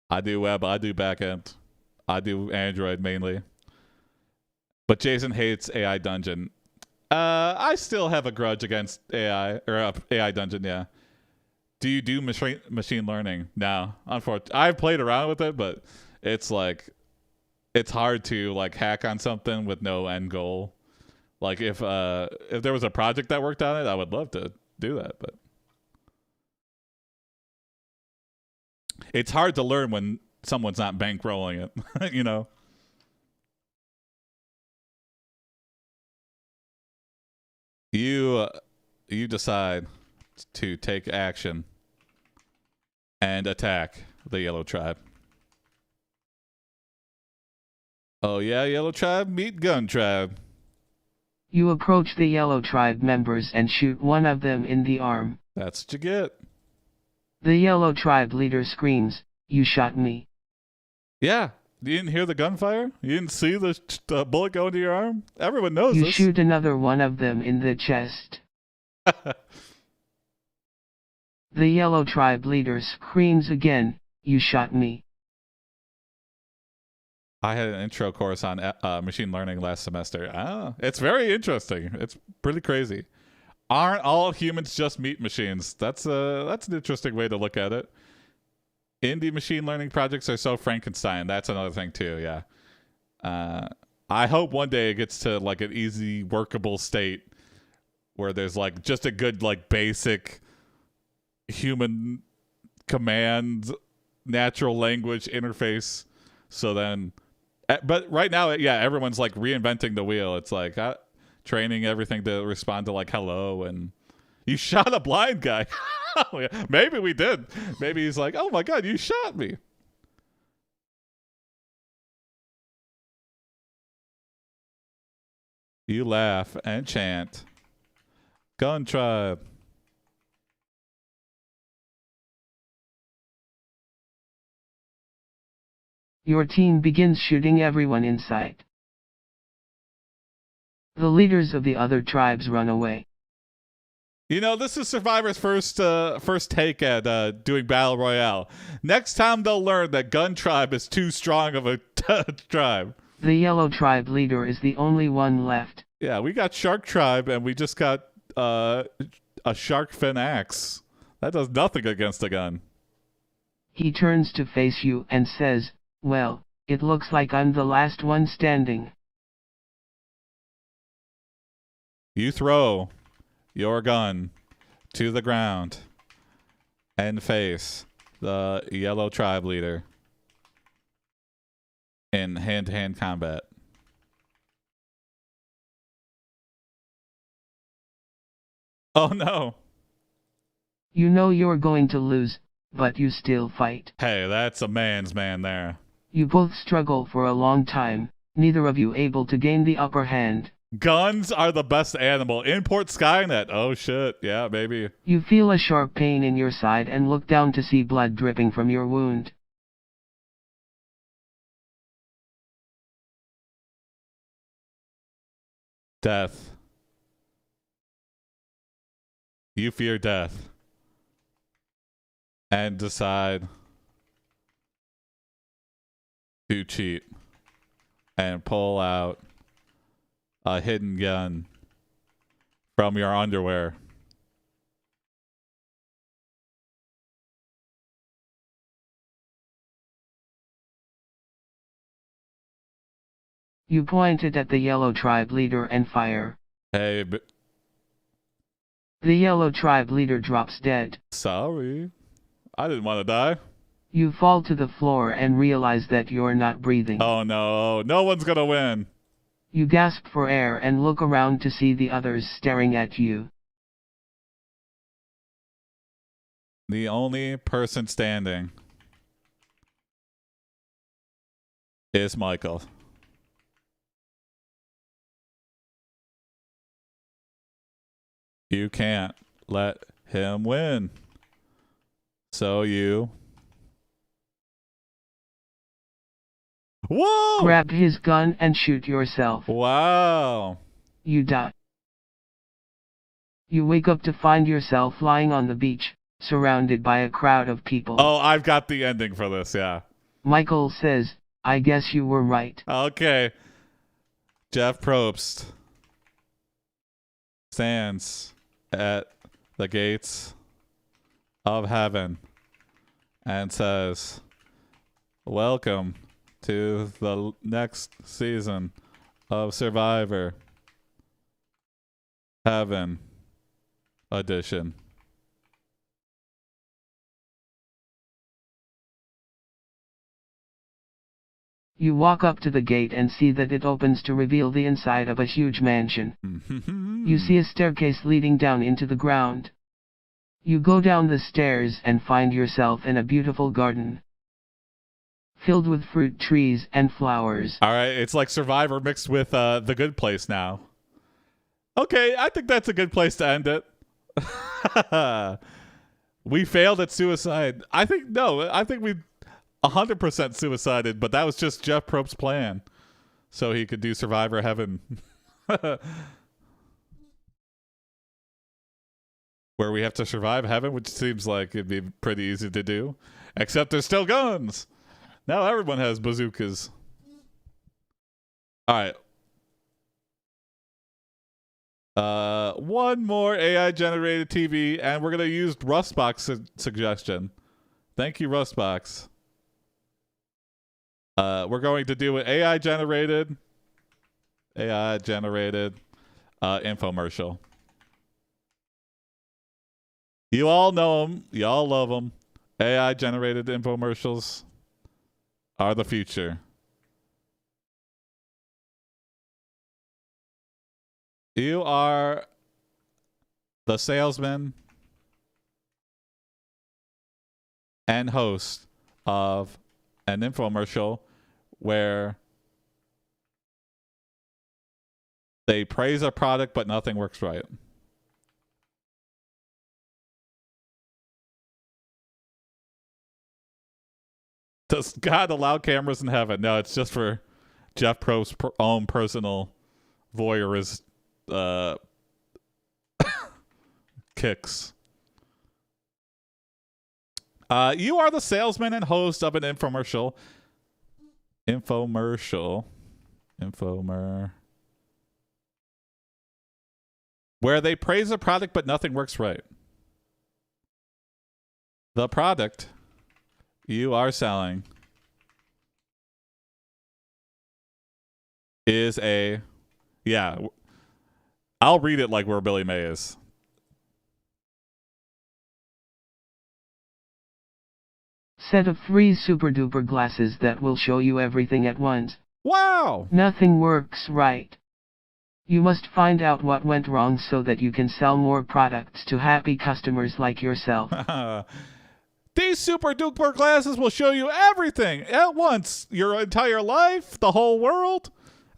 [SPEAKER 1] I do web, I do backend, I do Android mainly. But Jason hates AI Dungeon. I still have a grudge against AI or AI Dungeon. Yeah. Do you do machine learning? No, unfortunately, I've played around with it, but it's like it's hard to like hack on something with no end goal. Like if there was a project that worked on it, I would love to do that, but it's hard to learn when someone's not bankrolling it. You know. You decide to take action and attack the Yellow Tribe. Oh yeah, Yellow Tribe, meet Gun Tribe.
[SPEAKER 2] You approach the Yellow Tribe members and shoot one of them in the arm.
[SPEAKER 1] That's what you get.
[SPEAKER 2] The Yellow Tribe leader screams, "You shot me."
[SPEAKER 1] Yeah, you didn't hear the gunfire? You didn't see the bullet go into your arm? Everyone knows
[SPEAKER 2] You
[SPEAKER 1] this.
[SPEAKER 2] shoot another one of them in the chest. The Yellow Tribe leader screams again, "You shot me."
[SPEAKER 1] I had an intro course on machine learning last semester. It's very interesting. It's pretty crazy. Aren't all humans just meat machines? That's an interesting way to look at it. Indie machine learning projects are so Frankenstein. That's another thing too. Yeah. I hope one day it gets to like an easy workable state where there's like just a good like basic human command natural language interface. So then, but right now, yeah, everyone's like reinventing the wheel. It's like training everything to respond to like hello, and you shot a blind guy. Oh, yeah. Maybe we did. Maybe he's like, oh my god, you shot me. You laugh and chant. Gun Tribe.
[SPEAKER 2] Your team begins shooting everyone in sight. The leaders of the other tribes run away.
[SPEAKER 1] You know, this is Survivor's first take at doing Battle Royale. Next time they'll learn that Gun Tribe is too strong of a tribe.
[SPEAKER 2] The Yellow Tribe leader is the only one left.
[SPEAKER 1] Yeah, we got Shark Tribe, and we just got a shark fin axe. That does nothing against a gun.
[SPEAKER 2] He turns to face you and says, "Well, it looks like I'm the last one standing."
[SPEAKER 1] You throw your gun to the ground and face the Yellow Tribe leader in hand-to-hand combat. Oh no.
[SPEAKER 2] You know you're going to lose, but you still fight.
[SPEAKER 1] Hey, that's a man's man there.
[SPEAKER 2] You both struggle for a long time, neither of you able to gain the upper hand.
[SPEAKER 1] Guns are the best animal. Import Skynet. Oh shit. Yeah, baby.
[SPEAKER 2] You feel a sharp pain in your side and look down to see blood dripping from your wound.
[SPEAKER 1] Death. You fear death. And decide to cheat and pull out a hidden gun from your underwear.
[SPEAKER 2] You point it at the Yellow Tribe leader and fire.
[SPEAKER 1] Hey,
[SPEAKER 2] The Yellow Tribe leader drops dead.
[SPEAKER 1] sorry. I didn't want to die.
[SPEAKER 2] You fall to the floor and realize that you're not breathing.
[SPEAKER 1] Oh no, no one's gonna win.
[SPEAKER 2] You gasp for air and look around to see the others staring at you.
[SPEAKER 1] The only person standing is Michael. You can't let him win. So you... Whoa!
[SPEAKER 2] Grab his gun and shoot yourself.
[SPEAKER 1] Wow.
[SPEAKER 2] You die. You wake up to find yourself lying on the beach, surrounded by a crowd of people.
[SPEAKER 1] Oh, I've got the ending for this, yeah.
[SPEAKER 2] Michael says, I guess you were right.
[SPEAKER 1] Okay. Jeff Probst stands at the gates of heaven and says, welcome to the next season of Survivor Heaven Edition.
[SPEAKER 2] You walk up to the gate and see that it opens to reveal the inside of a huge mansion. You see a staircase leading down into the ground. You go down the stairs and find yourself in a beautiful garden, filled with fruit trees and flowers.
[SPEAKER 1] All right, it's like Survivor mixed with The Good Place now. Okay, I think that's a good place to end it. We failed at suicide. I think we 100% suicided, but that was just Jeff Probst's plan, so he could do Survivor Heaven. Where we have to survive heaven, which seems like it'd be pretty easy to do. Except there's still guns. Now everyone has bazookas. All right. One more AI-generated TV, and we're going to use Rustbox's suggestion. Thank you, Rustbox. We're going to do an AI-generated infomercial. You all know them. You all love them. AI-generated infomercials are the future. You are the salesman and host of an infomercial where they praise a product but nothing works right. Does God allow cameras in heaven? No, it's just for Jeff Probst's own personal voyeurist kicks. You are the salesman and host of an infomercial. Where they praise a product but nothing works right. The product you are selling is a... Yeah, I'll read it like where Billy May is.
[SPEAKER 2] Set of free super duper glasses that will show you everything at once.
[SPEAKER 1] Wow!
[SPEAKER 2] Nothing works right. You must find out what went wrong so that you can sell more products to happy customers like yourself.
[SPEAKER 1] These super duper glasses will show you everything at once. Your entire life, the whole world,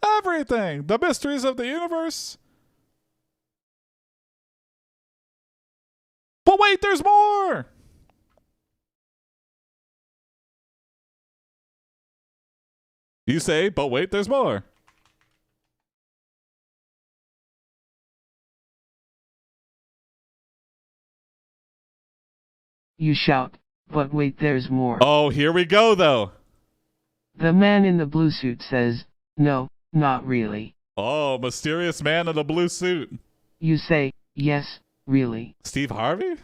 [SPEAKER 1] everything. The mysteries of the universe. But wait, there's more! You say, but wait, there's more.
[SPEAKER 2] You shout, but wait, there's more.
[SPEAKER 1] Oh, here we go, though.
[SPEAKER 2] The man in the blue suit says, no, not really.
[SPEAKER 1] Oh, mysterious man in a blue suit.
[SPEAKER 2] You say, yes, really.
[SPEAKER 1] Steve Harvey?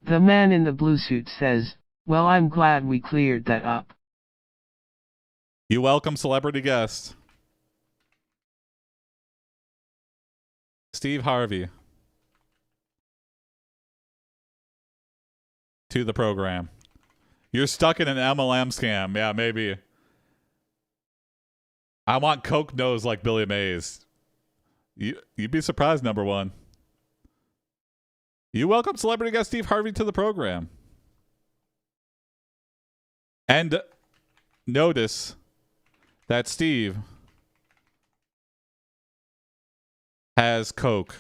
[SPEAKER 2] The man in the blue suit says, well, I'm glad we cleared that up.
[SPEAKER 1] You welcome celebrity guest. Steve Harvey. To the program. You're stuck in an MLM scam. Yeah, maybe. I want Coke nose like Billy Mays. You'd be surprised, number one. You welcome celebrity guest Steve Harvey to the program. And notice that Steve has Coke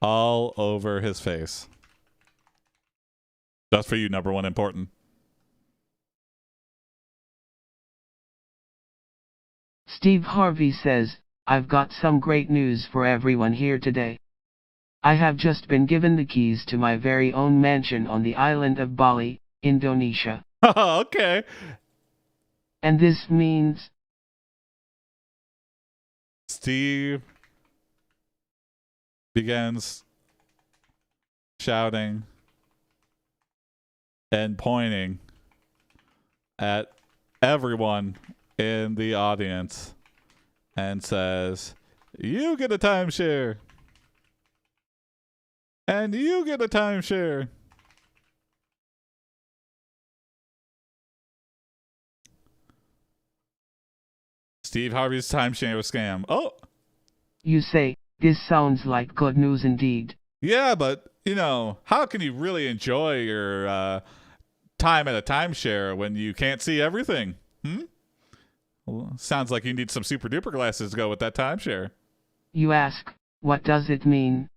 [SPEAKER 1] all over his face. Just for you, number one important.
[SPEAKER 2] Steve Harvey says, I've got some great news for everyone here today. I have just been given the keys to my very own mansion on the island of Bali, Indonesia.
[SPEAKER 1] Okay.
[SPEAKER 2] And this means...
[SPEAKER 1] Steve begins shouting and pointing at everyone in the audience and says, you get a timeshare. And you get a timeshare. Steve Harvey's timeshare scam. Oh.
[SPEAKER 2] You say, this sounds like good news indeed.
[SPEAKER 1] Yeah, but, you know, how can you really enjoy your time at a timeshare when you can't see everything? Well, sounds like you need some super duper glasses to go with that timeshare.
[SPEAKER 2] You ask, what does it mean?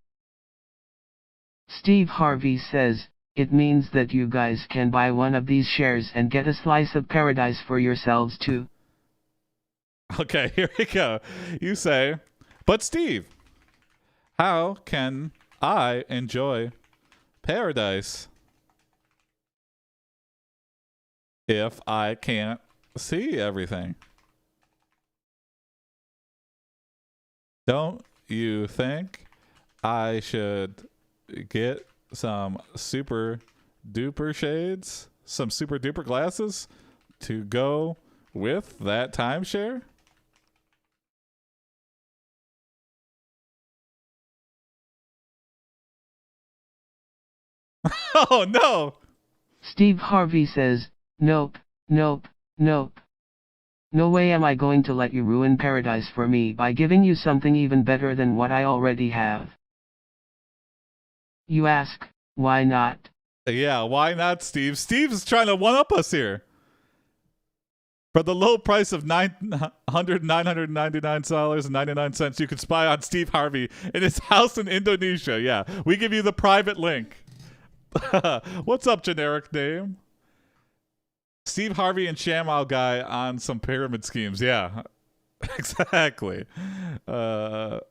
[SPEAKER 2] Steve Harvey says, it means that you guys can buy one of these shares and get a slice of paradise for yourselves too.
[SPEAKER 1] Okay, here we go. You say, but Steve, how can I enjoy paradise if I can't see everything? Don't you think I should get some super duper shades, some super duper glasses to go with that timeshare? Oh no!
[SPEAKER 2] Steve Harvey says, nope, nope, nope. No way am I going to let you ruin paradise for me by giving you something even better than what I already have. You ask, why not?
[SPEAKER 1] Yeah, why not, Steve? Steve's trying to one-up us here. For the low price of $999.99, you can spy on Steve Harvey in his house in Indonesia. Yeah, we give you the private link. What's up, generic name? Steve Harvey and Shamal guy on some pyramid schemes. Yeah, exactly. That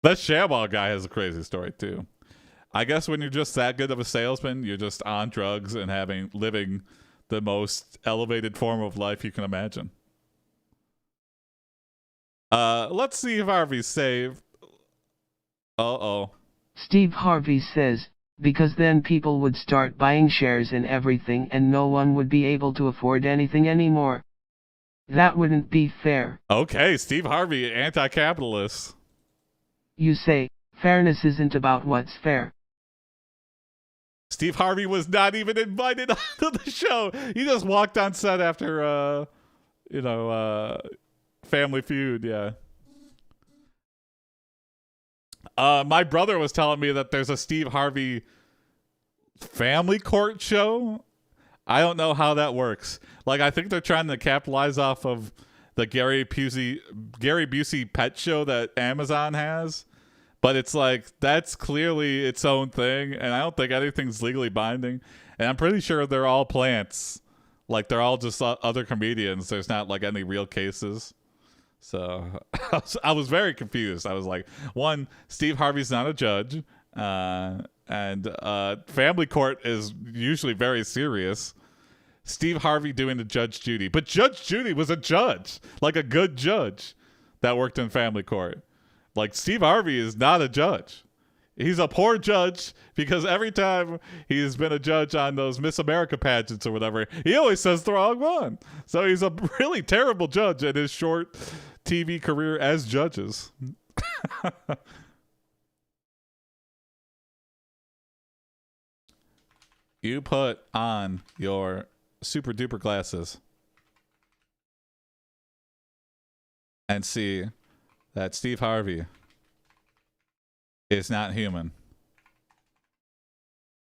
[SPEAKER 1] Shamal guy has a crazy story too. I guess when you're just that good of a salesman, you're just on drugs and living the most elevated form of life you can imagine. Let's see if Harvey's saved. Uh-oh.
[SPEAKER 2] Steve Harvey says, because then people would start buying shares in everything and no one would be able to afford anything anymore. That wouldn't be fair.
[SPEAKER 1] Okay, Steve Harvey, anti-capitalist.
[SPEAKER 2] You say, fairness isn't about what's fair.
[SPEAKER 1] Steve Harvey was not even invited onto the show. He just walked on set after, Family Feud, yeah. My brother was telling me that there's a Steve Harvey family court show. I don't know how that works. Like, I think they're trying to capitalize off of the Gary Busey pet show that Amazon has. But it's like, that's clearly its own thing, and I don't think anything's legally binding. And I'm pretty sure they're all plants. Like, they're all just other comedians. There's not, like, any real cases. So, I was very confused. I was like, one, Steve Harvey's not a judge. And family court is usually very serious. Steve Harvey doing the Judge Judy. But Judge Judy was a judge. Like, a good judge that worked in family court. Like, Steve Harvey is not a judge. He's a poor judge because every time he's been a judge on those Miss America pageants or whatever, he always says the wrong one. So he's a really terrible judge in his short TV career as judges. You put on your super duper glasses and see that Steve Harvey is not human,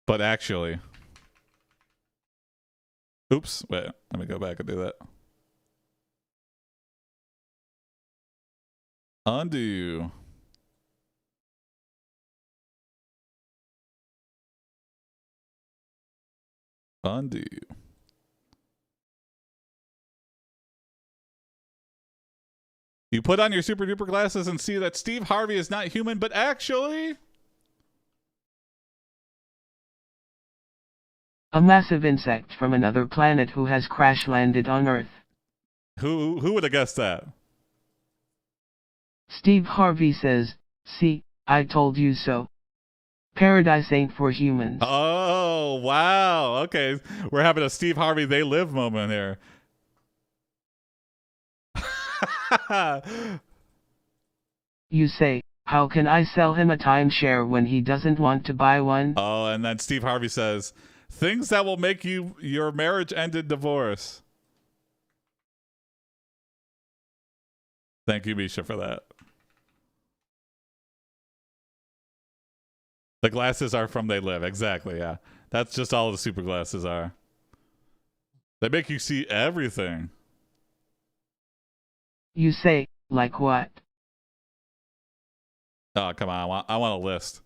[SPEAKER 1] but actually, oops, wait, let me go back and do that. Undo. Undo. You put on your super duper glasses and see that Steve Harvey is not human, but actually
[SPEAKER 2] a massive insect from another planet who has crash landed on Earth.
[SPEAKER 1] who would have guessed that?
[SPEAKER 2] Steve Harvey says, "See, I told you so. Paradise ain't for humans."
[SPEAKER 1] Oh, wow. Okay. We're having a Steve Harvey They Live moment here.
[SPEAKER 2] You say, "How can I sell him a timeshare when he doesn't want to buy one?"
[SPEAKER 1] Oh, and then Steve Harvey says, things that will make your marriage end in divorce. Thank you, Misha, for that. The glasses are from They Live. Exactly, yeah. That's just all the super glasses are. They make you see everything.
[SPEAKER 2] You say, "Like what?"
[SPEAKER 1] Oh, come on. I want a list.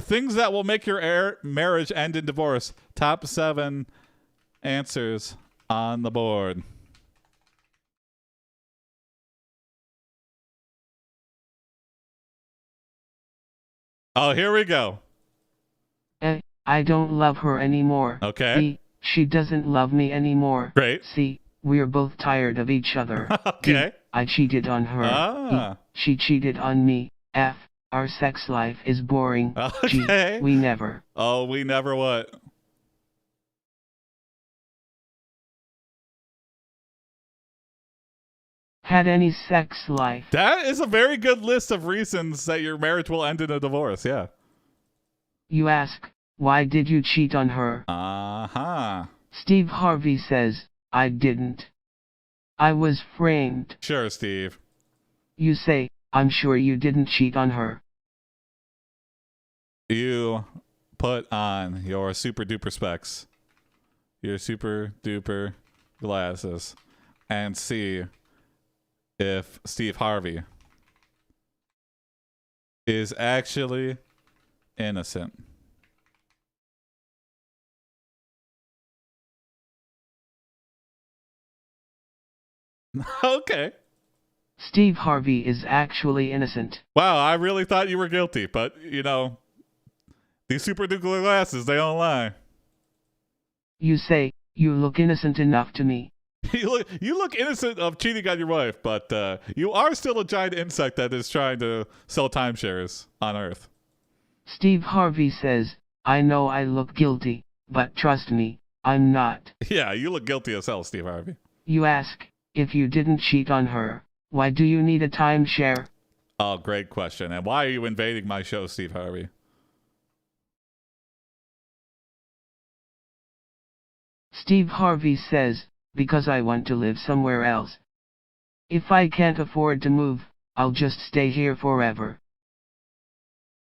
[SPEAKER 1] Things that will make your marriage end in divorce. Top 7 answers on the board. Oh, here we go.
[SPEAKER 2] A. I don't love her anymore.
[SPEAKER 1] Okay.
[SPEAKER 2] B. She doesn't love me anymore.
[SPEAKER 1] Great.
[SPEAKER 2] C. We're both tired of each other.
[SPEAKER 1] Okay.
[SPEAKER 2] D. I cheated on her.
[SPEAKER 1] Ah.
[SPEAKER 2] E. She cheated on me. F. Our sex life is boring.
[SPEAKER 1] Okay.
[SPEAKER 2] G. We never.
[SPEAKER 1] Oh, we never what?
[SPEAKER 2] Had any sex life.
[SPEAKER 1] That is a very good list of reasons that your marriage will end in a divorce. Yeah.
[SPEAKER 2] You ask, "Why did you cheat on her?"
[SPEAKER 1] Uh-huh.
[SPEAKER 2] Steve Harvey says, "I didn't. I was framed."
[SPEAKER 1] Sure, Steve.
[SPEAKER 2] You say, "I'm sure you didn't cheat on her."
[SPEAKER 1] You put on your super duper specs, your super duper glasses, and see if Steve Harvey is actually innocent. Okay.
[SPEAKER 2] Steve Harvey is actually innocent.
[SPEAKER 1] Wow, I really thought you were guilty, but, you know, these super duper glasses, they don't lie.
[SPEAKER 2] You say, "You look innocent enough to me."
[SPEAKER 1] You look innocent of cheating on your wife, but you are still a giant insect that is trying to sell timeshares on Earth.
[SPEAKER 2] Steve Harvey says, "I know I look guilty, but trust me, I'm not."
[SPEAKER 1] Yeah, you look guilty as hell, Steve Harvey.
[SPEAKER 2] You ask, "If you didn't cheat on her, why do you need a timeshare?"
[SPEAKER 1] Oh, great question. And why are you invading my show, Steve Harvey?
[SPEAKER 2] Steve Harvey says, "Because I want to live somewhere else. If I can't afford to move, I'll just stay here forever."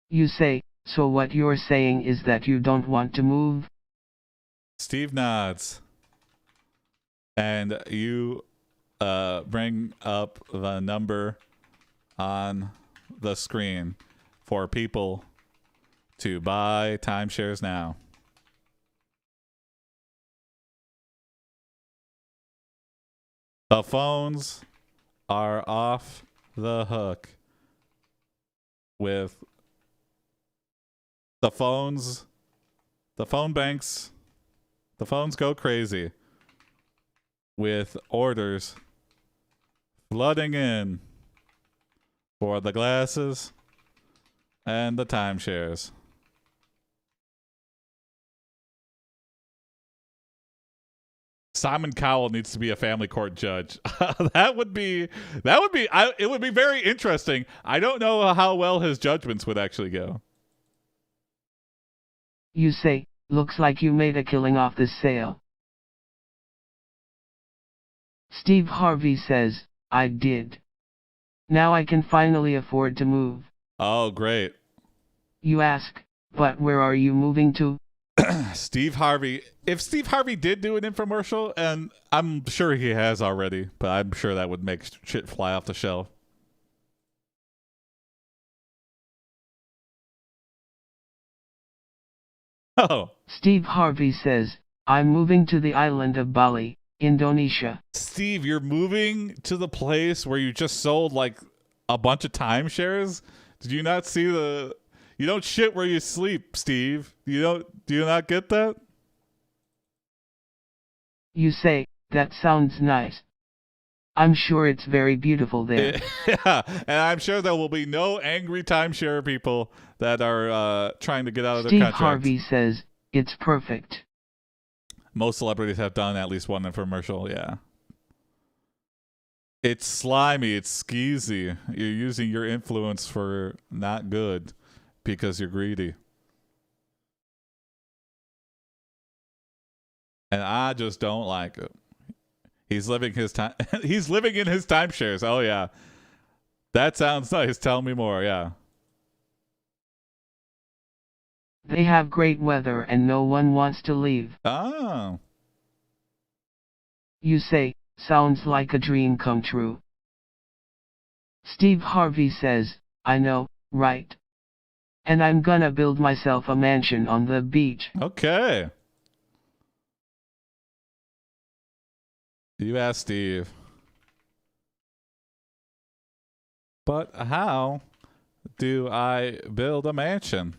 [SPEAKER 2] You say, "So what you're saying is that you don't want to move?"
[SPEAKER 1] Steve nods. And you bring up the number on the screen for people to buy timeshares now. The phones are off the hook with the phone banks, the phones go crazy with orders flooding in for the glasses and the timeshares. Simon Cowell needs to be a family court judge. It would be very interesting. I don't know how well his judgments would actually go.
[SPEAKER 2] You say, "Looks like you made a killing off this sale." Steve Harvey says, "I did. Now I can finally afford to move."
[SPEAKER 1] Oh, great.
[SPEAKER 2] You ask, "But where are you moving to?"
[SPEAKER 1] Steve Harvey. If Steve Harvey did do an infomercial, and I'm sure he has already, but I'm sure that would make shit fly off the shelf. Oh.
[SPEAKER 2] Steve Harvey says, I'm moving to the island of Bali, Indonesia.
[SPEAKER 1] Steve, you're moving to the place where you just sold like a bunch of timeshares? Did you not see the... You don't shit where you sleep, Steve. Do you not get that?
[SPEAKER 2] You say, that sounds nice. I'm sure it's very beautiful there.
[SPEAKER 1] Yeah, and I'm sure there will be no angry timeshare people that are trying to get out of their contract.
[SPEAKER 2] Steve Harvey says, it's perfect.
[SPEAKER 1] Most celebrities have done at least one infomercial, yeah. It's slimy, it's skeezy. You're using your influence for not good because you're greedy. And I just don't like it. He's living his time. He's living in his timeshares. Oh yeah, that sounds nice. Tell me more. Yeah.
[SPEAKER 2] They have great weather and no one wants to leave.
[SPEAKER 1] Oh.
[SPEAKER 2] You say, sounds like a dream come true. Steve Harvey says, I know, right? And I'm gonna build myself a mansion on the beach.
[SPEAKER 1] Okay. You asked Steve. But how do I build a mansion?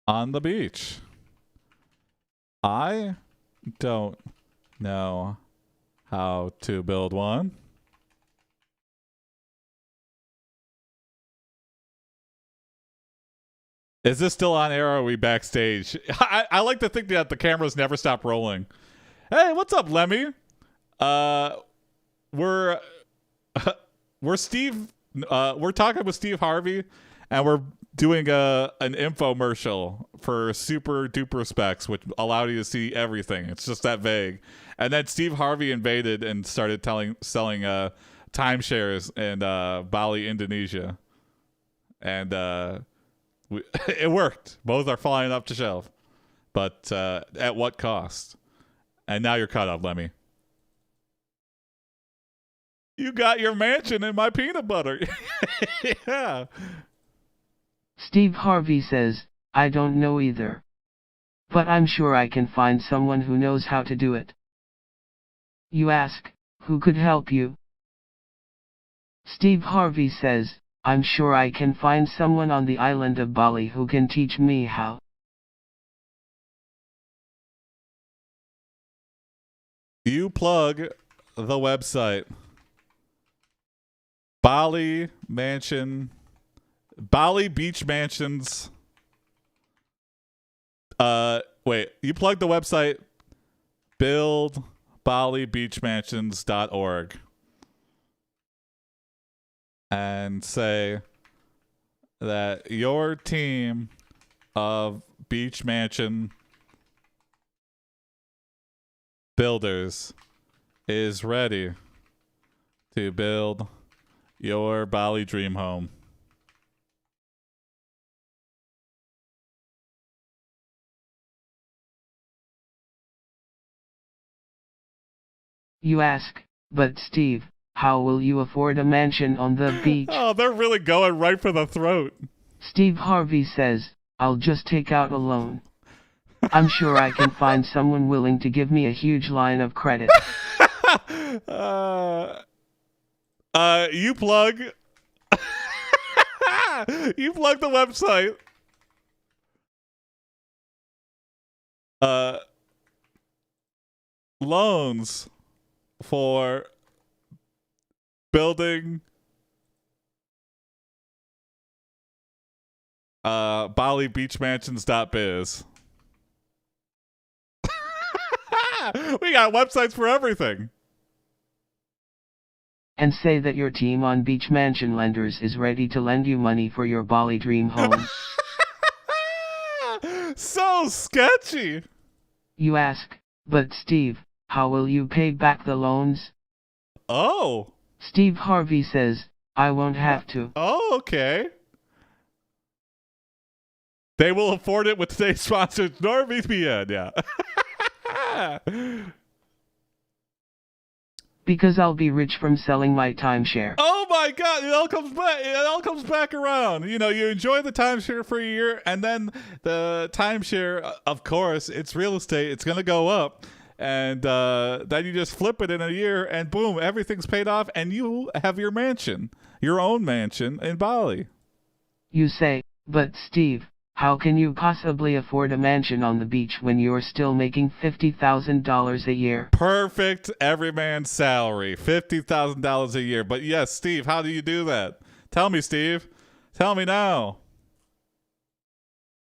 [SPEAKER 1] On the beach. I don't know how to build one. Is this still on air or are we backstage? I like to think that the cameras never stop rolling. Hey, what's up, Lemmy? We're Steve. We're talking with Steve Harvey, and we're doing an infomercial for super duper specs, which allow you to see everything. It's just that vague. And then Steve Harvey invaded and started selling timeshares in Bali, Indonesia, and it worked. Both are flying up the shelf, but at what cost? And now you're caught up, Lemmy. You got your mansion in my peanut butter. Yeah.
[SPEAKER 2] Steve Harvey says, I don't know either. But I'm sure I can find someone who knows how to do it. You ask, who could help you? Steve Harvey says, I'm sure I can find someone on the island of Bali who can teach me how.
[SPEAKER 1] You plug the website. Bali Beach Mansions. Wait, you plug the website buildbalibeachmansions.org and say that your team of beach mansion builders is ready to build your Bali dream home.
[SPEAKER 2] You ask, but Steve, how will you afford a mansion on the beach?
[SPEAKER 1] Oh, they're really going right for the throat.
[SPEAKER 2] Steve Harvey says, I'll just take out a loan. I'm sure I can find someone willing to give me a huge line of credit.
[SPEAKER 1] You plug you plug the website. Loans for building BaliBeachMansions.biz. We got websites for everything.
[SPEAKER 2] And say that your team on Beach Mansion Lenders is ready to lend you money for your Bali dream home.
[SPEAKER 1] So sketchy.
[SPEAKER 2] You ask, but Steve, how will you pay back the loans?
[SPEAKER 1] Oh.
[SPEAKER 2] Steve Harvey says, I won't have to.
[SPEAKER 1] Oh, okay. They will afford it with today's sponsor, NordVPN. Yeah.
[SPEAKER 2] Because I'll be rich from selling my timeshare.
[SPEAKER 1] Oh my God! It all comes back. It all comes back around. You know, you enjoy the timeshare for a year, and then the timeshare, of course, it's real estate. It's gonna go up, and then you just flip it in a year, and boom, everything's paid off, and you have your mansion, your own mansion in Bali.
[SPEAKER 2] You say, but Steve, how can you possibly afford a mansion on the beach when you're still making $50,000 a year?
[SPEAKER 1] Perfect everyman's salary, $50,000 a year. But yes, Steve, how do you do that? Tell me, Steve. Tell me now.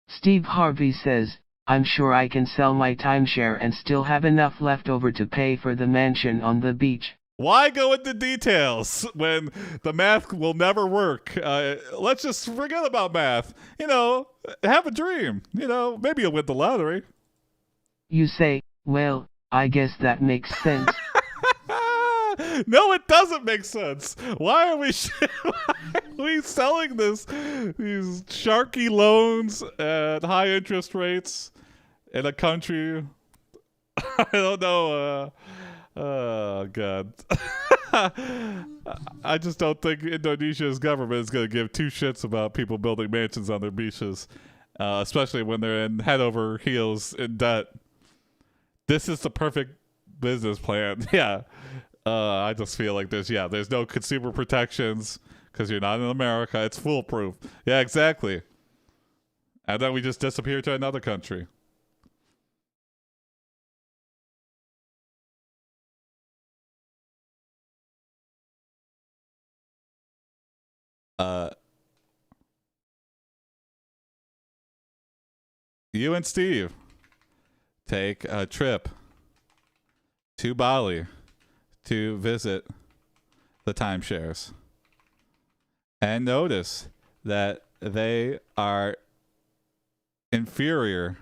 [SPEAKER 2] Steve Harvey says, I'm sure I can sell my timeshare and still have enough left over to pay for the mansion on the beach.
[SPEAKER 1] Why go into details when the math will never work? Let's just forget about math. You know, have a dream. You know, maybe you'll win the lottery.
[SPEAKER 2] You say, well, I guess that makes sense.
[SPEAKER 1] No, it doesn't make sense. Why are we selling these sharky loans at high interest rates in a country? I don't know. Oh, God. I just don't think Indonesia's government is going to give two shits about people building mansions on their beaches, especially when they're in head over heels in debt. This is the perfect business plan. Yeah. I just feel like there's no consumer protections because you're not in America. It's foolproof. Yeah, exactly. And then we just disappear to another country. You and Steve take a trip to Bali to visit the timeshares and notice that they are inferior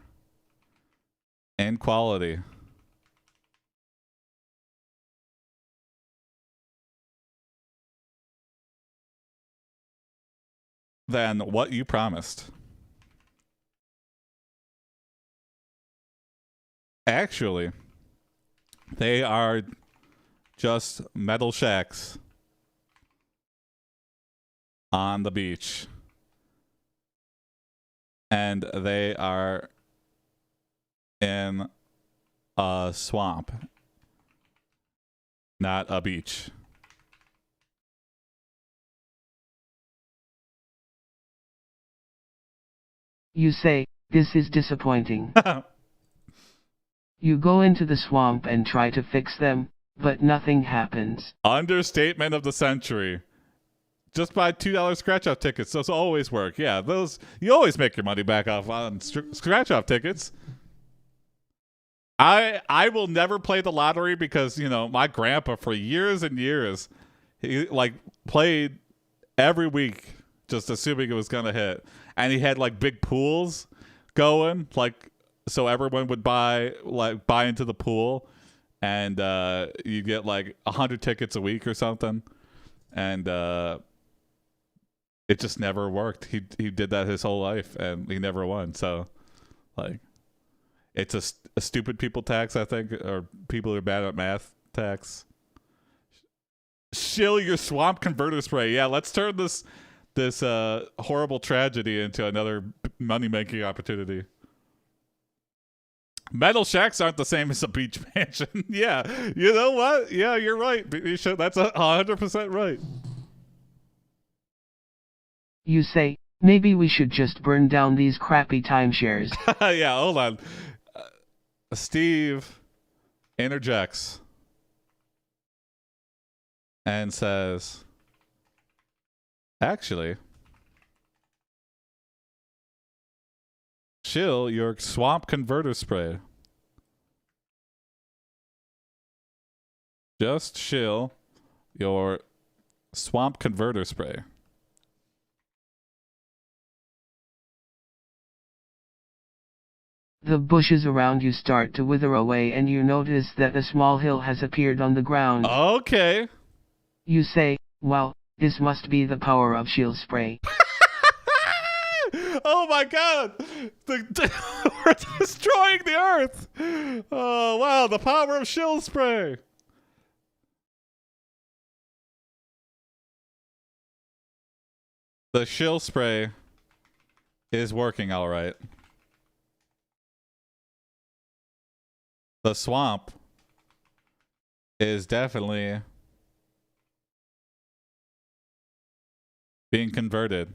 [SPEAKER 1] in quality than what you promised. Actually, they are just metal shacks on the beach. And they are in a swamp, not a beach.
[SPEAKER 2] You say, this is disappointing. You go into the swamp and try to fix them, but nothing happens.
[SPEAKER 1] Understatement of the century. Just buy $2 scratch-off tickets. Those always work. Yeah, those you always make your money back off on scratch-off tickets. I will never play the lottery because, you know, my grandpa for years and years, he like played every week just assuming it was going to hit. And he had like big pools going, like so everyone would buy into the pool, and you get like 100 tickets a week or something, and it just never worked. He did that his whole life, and he never won. So, like, it's a stupid people tax, I think, or people who are bad at math tax. Shill your swamp converter spray. Yeah, let's turn this horrible tragedy into another money-making opportunity. Metal shacks aren't the same as a beach mansion. Yeah, you know what? Yeah, you're right. That's 100% right.
[SPEAKER 2] You say, maybe we should just burn down these crappy timeshares.
[SPEAKER 1] Yeah, hold on. Steve interjects and says, actually, shill your swamp converter spray. Just shill your swamp converter spray.
[SPEAKER 2] The bushes around you start to wither away and you notice that a small hill has appeared on the ground.
[SPEAKER 1] Okay.
[SPEAKER 2] You say, wow, this must be the power of shill spray.
[SPEAKER 1] Oh my God! We're destroying the Earth. Oh wow! The power of shield spray. The shill spray is working all right. The swamp is definitely being converted,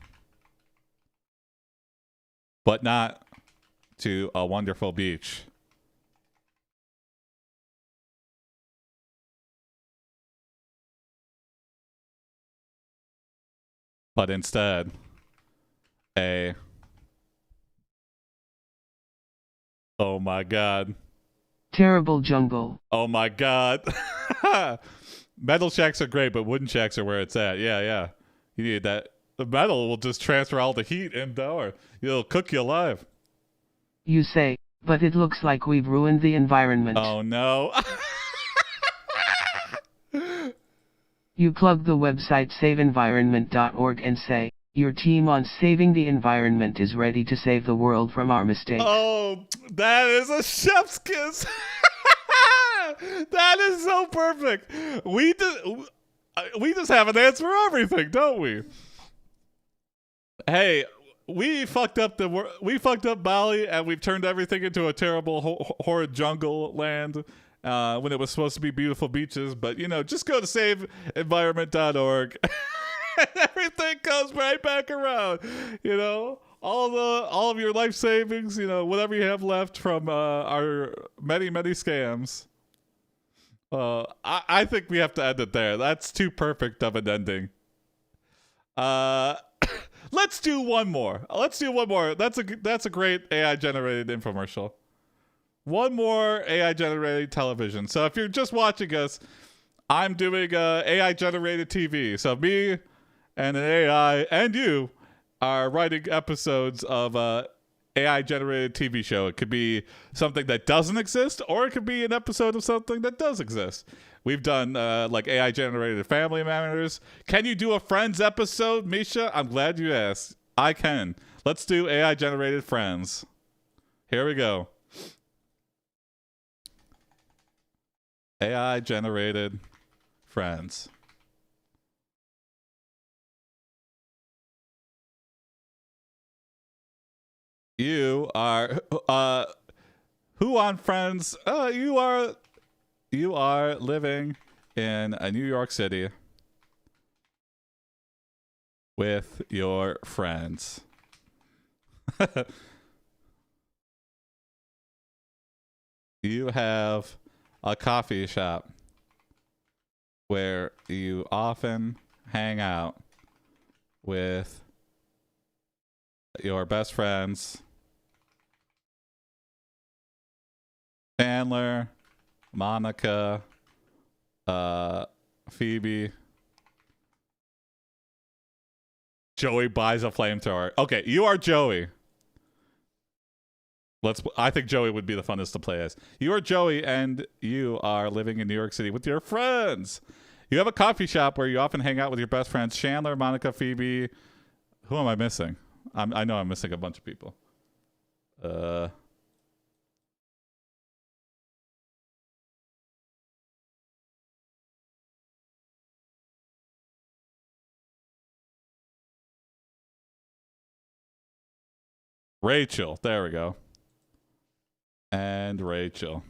[SPEAKER 1] but not to a wonderful beach. But instead, oh my God.
[SPEAKER 2] Terrible jungle.
[SPEAKER 1] Oh my God. Metal shacks are great, but wooden shacks are where it's at. Yeah, yeah. You need that. The metal will just transfer all the heat indoor. It'll cook you alive.
[SPEAKER 2] You say, but it looks like we've ruined the environment.
[SPEAKER 1] Oh no.
[SPEAKER 2] You plug the website saveenvironment.org and say, your team on saving the environment is ready to save the world from our mistakes.
[SPEAKER 1] Oh, that is a chef's kiss. That is so perfect. We just have an answer for everything, don't we? Hey, we fucked up Bali, and we've turned everything into a terrible, horrid jungle land when it was supposed to be beautiful beaches. But just go to saveenvironment.org, and everything comes right back around. All of your life savings, whatever you have left from our many scams. I think we have to end it there. That's too perfect of an ending. Let's do one more. That's a great AI generated infomercial. One more AI generated television. So if you're just watching us, I'm doing AI generated TV. So me and an AI and you are writing episodes of AI generated TV show. It could be something that doesn't exist, or it could be an episode of something that does exist. We've done like AI generated family matters. Can you do a Friends episode, Misha? I'm glad you asked. I can. Let's do AI generated Friends. Here we go. AI generated Friends. You are who on Friends? You are living in a New York City with your friends. You have a coffee shop where you often hang out with your best friends, Chandler, Monica, Phoebe. Joey buys a flamethrower. Okay, you are Joey. I think Joey would be the funnest to play as. You are Joey, and you are living in New York City with your friends. You have a coffee shop where you often hang out with your best friends, Chandler, Monica, Phoebe. Who am I missing? I know I'm missing a bunch of people. Rachel. There we go. And Rachel.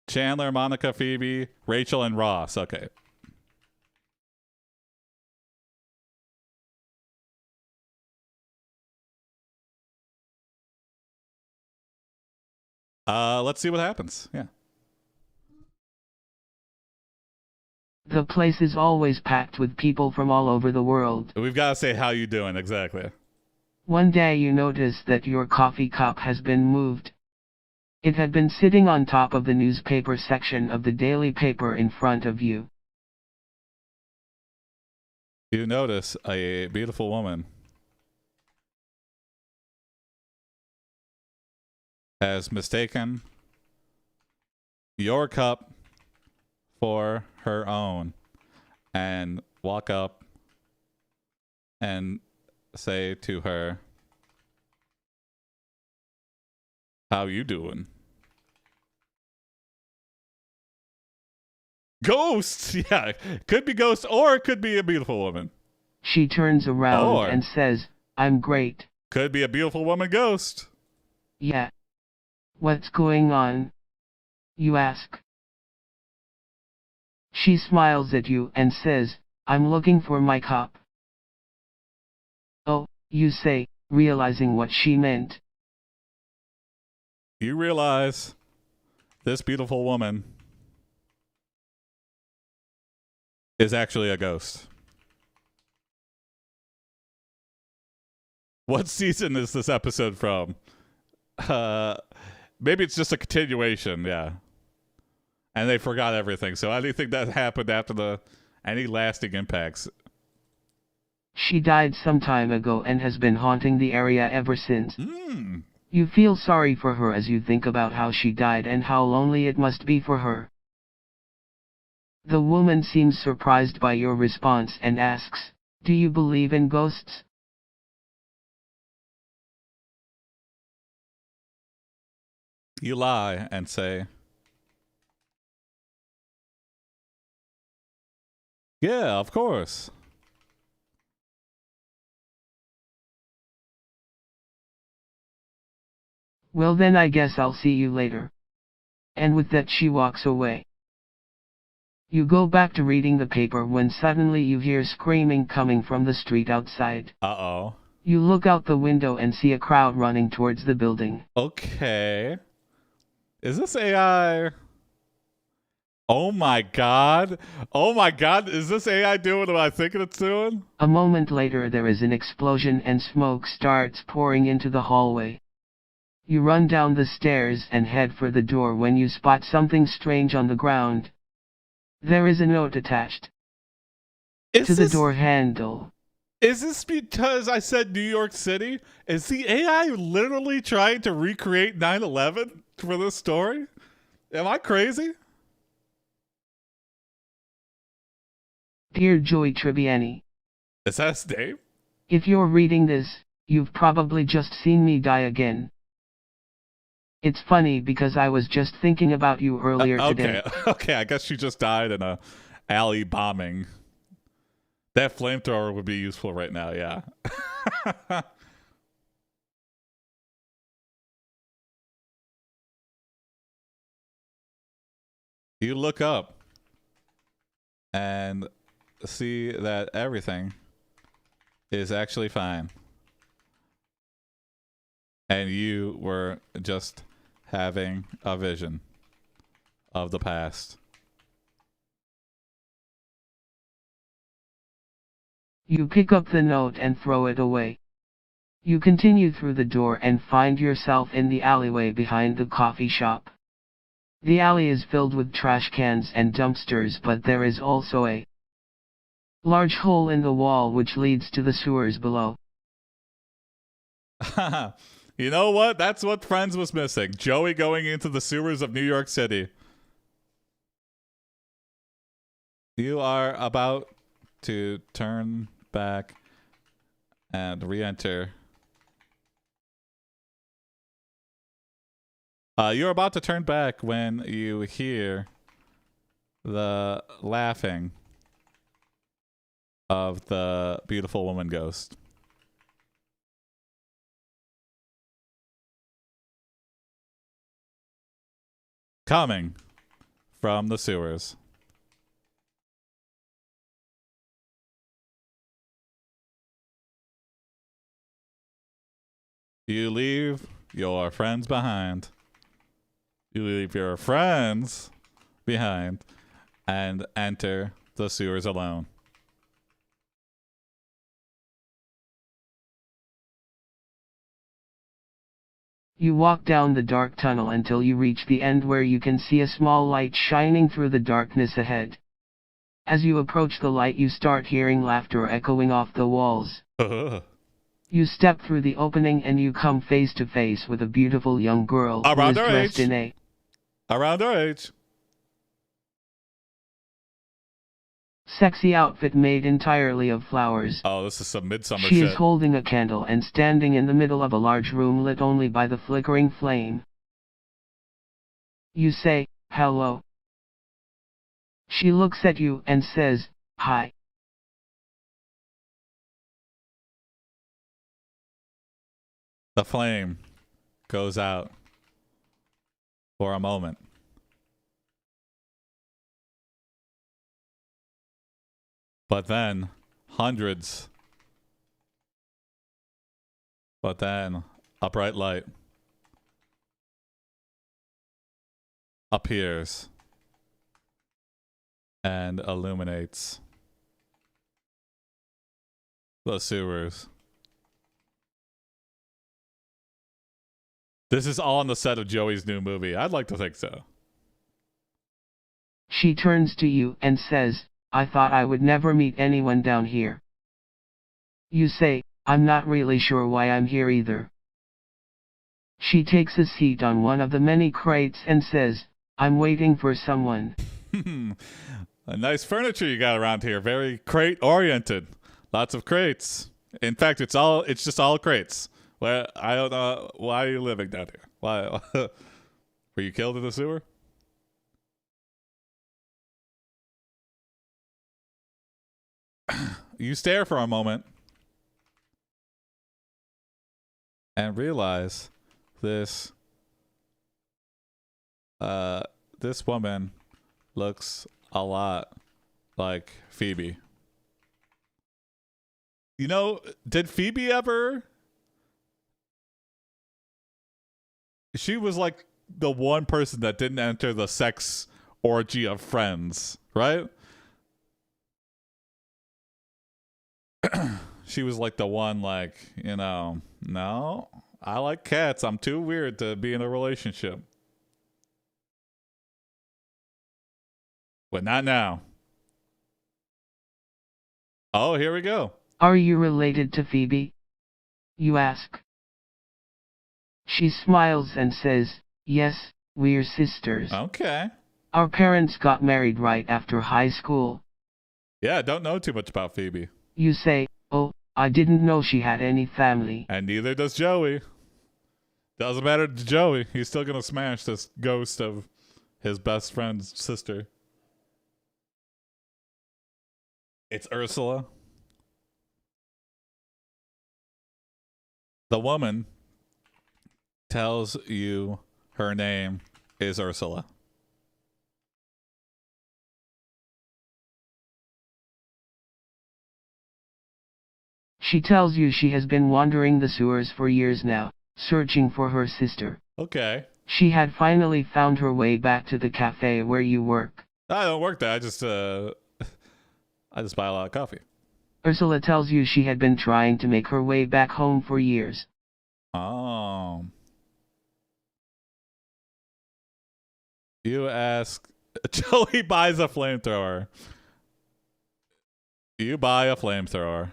[SPEAKER 1] Chandler, Monica, Phoebe, Rachel, and Ross. Okay. Let's see what happens. Yeah.
[SPEAKER 2] The place is always packed with people from all over the world.
[SPEAKER 1] We've got to say how you doing, exactly.
[SPEAKER 2] One day you notice that your coffee cup has been moved. It had been sitting on top of the newspaper section of the daily paper in front of you.
[SPEAKER 1] You notice a beautiful woman has mistaken your cup for her own and walk up and say to her, "How you doing?" Ghosts, yeah, could be ghosts, or it could be a beautiful woman.
[SPEAKER 2] She turns around
[SPEAKER 1] Or
[SPEAKER 2] and says, "I'm great."
[SPEAKER 1] could be a beautiful woman ghost.
[SPEAKER 2] Yeah. What's going on? You ask. She smiles at you and says, "I'm looking for my cup." Oh, you say, realizing what she meant.
[SPEAKER 1] You realize this beautiful woman is actually a ghost. What season is this episode from? Maybe it's just a continuation, yeah. And they forgot everything. So anything that happened after any lasting impacts.
[SPEAKER 2] She died some time ago and has been haunting the area ever since.
[SPEAKER 1] Mm.
[SPEAKER 2] You feel sorry for her as you think about how she died and how lonely it must be for her. The woman seems surprised by your response and asks, "Do you believe in ghosts?"
[SPEAKER 1] You lie and say, "Yeah, of course."
[SPEAKER 2] Well then I guess I'll see you later. And with that she walks away. You go back to reading the paper when suddenly you hear screaming coming from the street outside.
[SPEAKER 1] Uh-oh.
[SPEAKER 2] You look out the window and see a crowd running towards the building.
[SPEAKER 1] Okay. Is this AI? Oh my god. Oh my god. Is this AI doing what I think it's doing?
[SPEAKER 2] A moment later there is an explosion and smoke starts pouring into the hallway. You run down the stairs and head for the door when you spot something strange on the ground. There is a note attached to the door handle.
[SPEAKER 1] Is this because I said New York City? Is the AI literally trying to recreate 9/11 for this story? Am I crazy?
[SPEAKER 2] Dear Joey Tribbiani.
[SPEAKER 1] Is that his name?
[SPEAKER 2] If you're reading this, you've probably just seen me die again. It's funny because I was just thinking about you earlier today.
[SPEAKER 1] Okay, I guess she just died in a alley bombing. That flamethrower would be useful right now, yeah. You look up and see that everything is actually fine. And you were just having a vision of the past.
[SPEAKER 2] You pick up the note and throw it away. You continue through the door and find yourself in the alleyway behind the coffee shop. The alley is filled with trash cans and dumpsters, but there is also a large hole in the wall which leads to the sewers below.
[SPEAKER 1] You know what? That's what Friends was missing. Joey going into the sewers of New York City. You are about to turn back and re-enter. You're about to turn back when you hear the laughing of the beautiful woman ghost. Coming from the sewers. You leave your friends behind. You leave your friends behind and enter the sewers alone.
[SPEAKER 2] You walk down the dark tunnel until you reach the end where you can see a small light shining through the darkness ahead. As you approach the light, you start hearing laughter echoing off the walls. You step through the opening and you come face to face with a beautiful young girl who is dressed in a
[SPEAKER 1] around our age
[SPEAKER 2] Sexy outfit made entirely of flowers.
[SPEAKER 1] Oh, this is some midsummer
[SPEAKER 2] She
[SPEAKER 1] shit.
[SPEAKER 2] is holding a candle and standing in the middle of a large room lit only by the flickering flame. You say, hello. She looks at you and says, hi.
[SPEAKER 1] The flame goes out for a moment. But then hundreds. But then a bright light appears and illuminates the sewers. This is all on the set of Joey's new movie. I'd like to think so.
[SPEAKER 2] She turns to you and says, I thought I would never meet anyone down here. You say, I'm not really sure why I'm here either. She takes a seat on one of the many crates and says, I'm waiting for someone.
[SPEAKER 1] A nice furniture you got around here. Very crate oriented. Lots of crates. In fact, it's just all crates. Well, I don't know. Why are you living down here? Why? Were you killed in the sewer? You stare for a moment and realize this woman looks a lot like Phoebe. You know, did Phoebe ever? She was like the one person that didn't enter the sex orgy of Friends, right? She was like the one, like, you know, no, I like cats. I'm too weird to be in a relationship. But not now. Oh, here we go.
[SPEAKER 2] Are you related to Phoebe? You ask. She smiles and says, yes, we're sisters.
[SPEAKER 1] Okay.
[SPEAKER 2] Our parents got married right after high school.
[SPEAKER 1] Yeah, I don't know too much about Phoebe.
[SPEAKER 2] You say, oh, I didn't know she had any family.
[SPEAKER 1] And neither does Joey. Doesn't matter to Joey. He's still going to smash this ghost of his best friend's sister. It's Ursula. The woman tells you her name is Ursula.
[SPEAKER 2] She tells you she has been wandering the sewers for years now, searching for her sister.
[SPEAKER 1] Okay.
[SPEAKER 2] She had finally found her way back to the cafe where you work.
[SPEAKER 1] I don't work there. I just buy a lot of coffee.
[SPEAKER 2] Ursula tells you she had been trying to make her way back home for years.
[SPEAKER 1] Oh. You ask. Joey buys a flamethrower. You buy a flamethrower.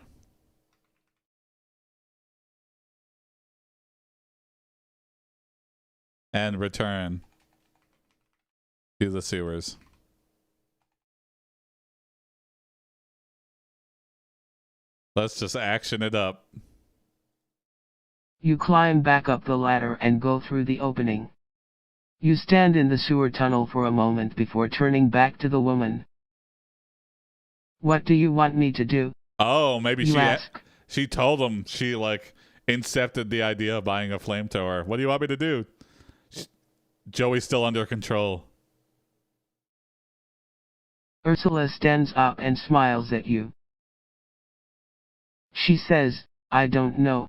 [SPEAKER 1] And return to the sewers. Let's just action it up.
[SPEAKER 2] You climb back up the ladder and go through the opening. You stand in the sewer tunnel for a moment before turning back to the woman. What do you want me to do?
[SPEAKER 1] Oh, maybe
[SPEAKER 2] you ask.
[SPEAKER 1] She told him she like incepted the idea of buying a flamethrower. What do you want me to do? Joey's still under control.
[SPEAKER 2] Ursula stands up and smiles at you. She says, I don't know.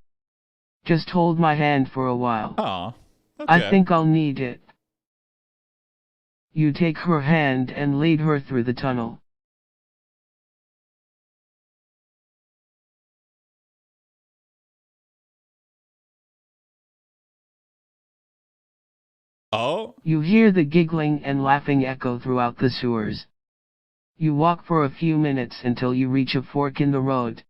[SPEAKER 2] Just hold my hand for a while.
[SPEAKER 1] Aw, okay.
[SPEAKER 2] I think I'll need it. You take her hand and lead her through the tunnel.
[SPEAKER 1] Oh?
[SPEAKER 2] You hear the giggling and laughing echo throughout the sewers. You walk for a few minutes until you reach a fork in the road.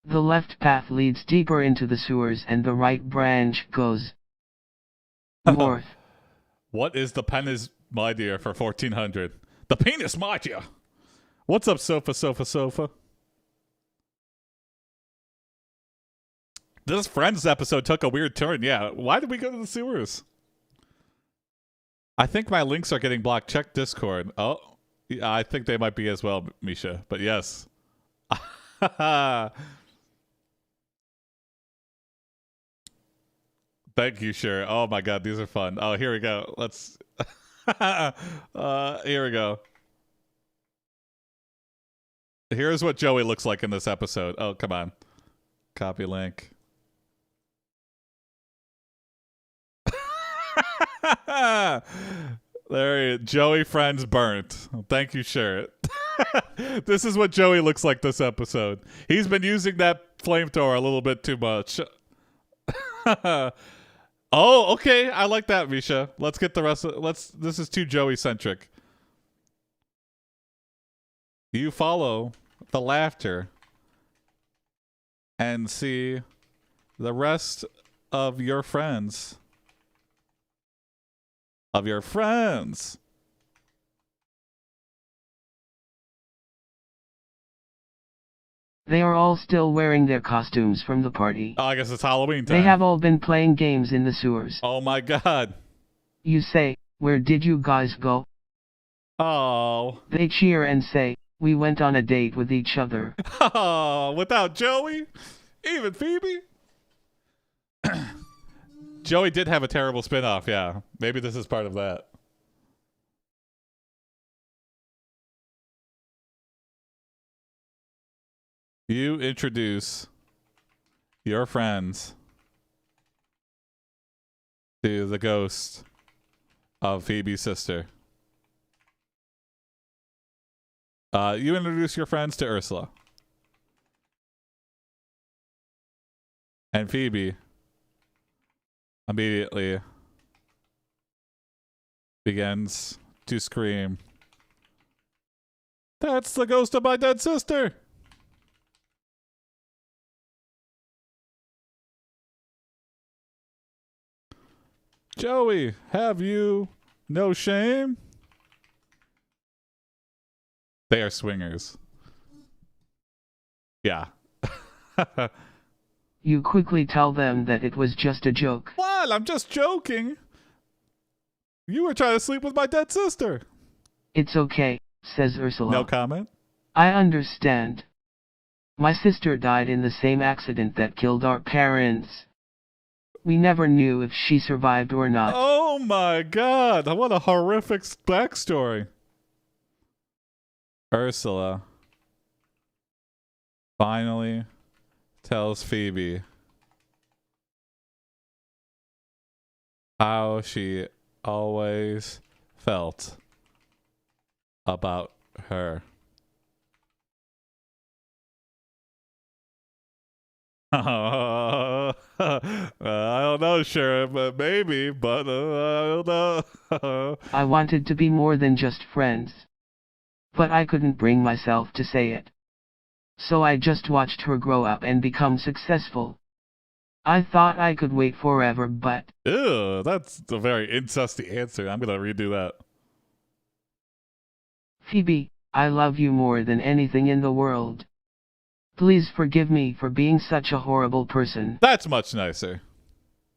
[SPEAKER 2] The left path leads deeper into the sewers and the right branch goes north.
[SPEAKER 1] What is the penis, my dear, for 1400? The penis, my dear. What's up, sofa? This Friends episode took a weird turn. Yeah, why did we go to the sewers? I think my links are getting blocked. Check Discord. Oh, yeah, I think they might be as well, Misha. But yes. Thank you, sure. Oh my god, these are fun. Oh, here we go. Let's here we go. Here's what Joey looks like in this episode. Oh, come on. Copy link. There, Joey Friends burnt. Thank you, Sherrit. This is what Joey looks like this episode. He's been using that flamethrower a little bit too much. Oh, okay. I like that, Misha. Let's get the rest of this is too Joey centric. You follow the laughter and see the rest of your friends. Of your friends.
[SPEAKER 2] They are all still wearing their costumes from the party.
[SPEAKER 1] Oh, I guess it's Halloween time.
[SPEAKER 2] They have all been playing games in the sewers.
[SPEAKER 1] Oh my god.
[SPEAKER 2] You say, "Where did you guys go?"
[SPEAKER 1] Oh.
[SPEAKER 2] They cheer and say, "We went on a date with each other."
[SPEAKER 1] Oh, without Joey? Even Phoebe? Joey did have a terrible spinoff, yeah. Maybe this is part of that. You introduce your friends to the ghost of Phoebe's sister. You introduce your friends to Ursula. And Phoebe immediately begins to scream, "That's the ghost of my dead sister!" Joey, have you no shame? They are swingers. Yeah.
[SPEAKER 2] You quickly tell them that it was just a joke.
[SPEAKER 1] What? I'm just joking. You were trying to sleep with my dead sister.
[SPEAKER 2] "It's okay," says Ursula.
[SPEAKER 1] No comment?
[SPEAKER 2] "I understand. My sister died in the same accident that killed our parents. We never knew if she survived or not."
[SPEAKER 1] Oh my god, what a horrific backstory. Ursula finally tells Phoebe how she always felt about her. I don't know, Sheriff, but maybe, but I don't know.
[SPEAKER 2] "I wanted to be more than just friends. But I couldn't bring myself to say it. So I just watched her grow up and become successful. I thought I could wait forever, but..."
[SPEAKER 1] Ew, that's a very incesty answer. I'm gonna redo that.
[SPEAKER 2] "Phoebe, I love you more than anything in the world. Please forgive me for being such a horrible person."
[SPEAKER 1] That's much nicer.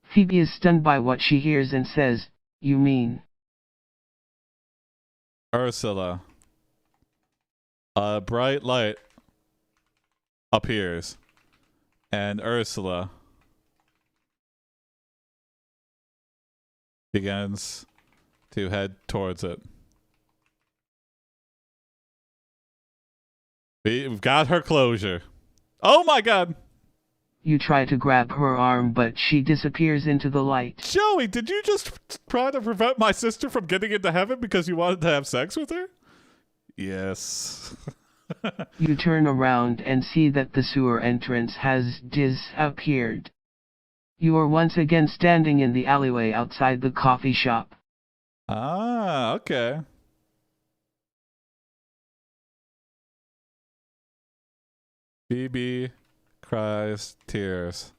[SPEAKER 2] Phoebe is stunned by what she hears and says, "You mean..."
[SPEAKER 1] Ursula. A bright light appears, and Ursula begins to head towards it. We've got her closure. Oh my god!
[SPEAKER 2] You try to grab her arm, but she disappears into the light.
[SPEAKER 1] Joey, did you just try to prevent my sister from getting into heaven because you wanted to have sex with her? Yes.
[SPEAKER 2] You turn around and see that the sewer entrance has disappeared. You are once again standing in the alleyway outside the coffee shop.
[SPEAKER 1] Ah, okay. Phoebe cries tears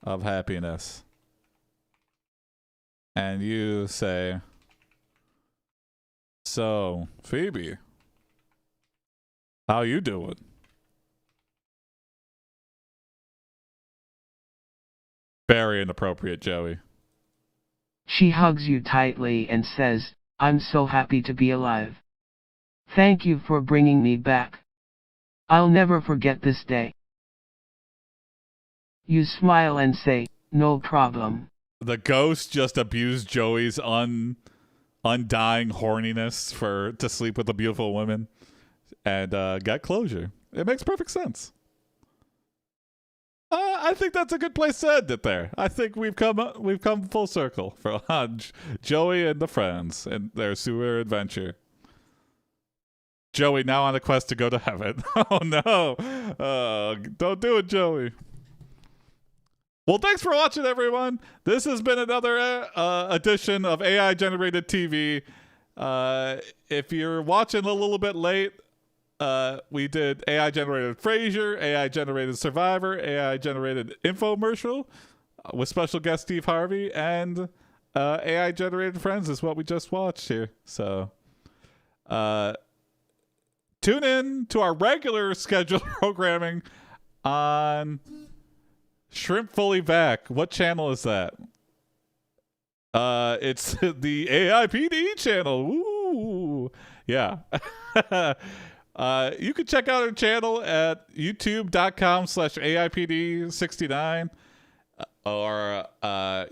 [SPEAKER 1] of happiness. And you say, "So, Phoebe, How you doing? Very inappropriate, Joey.
[SPEAKER 2] She hugs you tightly and says, "I'm so happy to be alive. Thank you for bringing me back. I'll never forget this day." You smile and say, "No problem."
[SPEAKER 1] The ghost just abused Joey's undying horniness to sleep with a beautiful woman and get closure. It makes perfect sense. I think that's a good place to end it there. I think we've come full circle for Joey and the friends and their sewer adventure. Joey now on a quest to go to heaven. Oh no. Don't do it, Joey. Well, thanks for watching, everyone. This has been another edition of AI Generated TV. If you're watching a little bit late, we did AI Generated Fraiser, AI Generated Survivor, AI Generated Infomercial with special guest Steve Harvey, and AI Generated Friends is what we just watched here. So tune in to our regular scheduled programming on Shrimp Fully Back. What channel is that? It's the AIPD channel. Ooh, yeah. You can check out our channel at youtube.com/AIPD69, or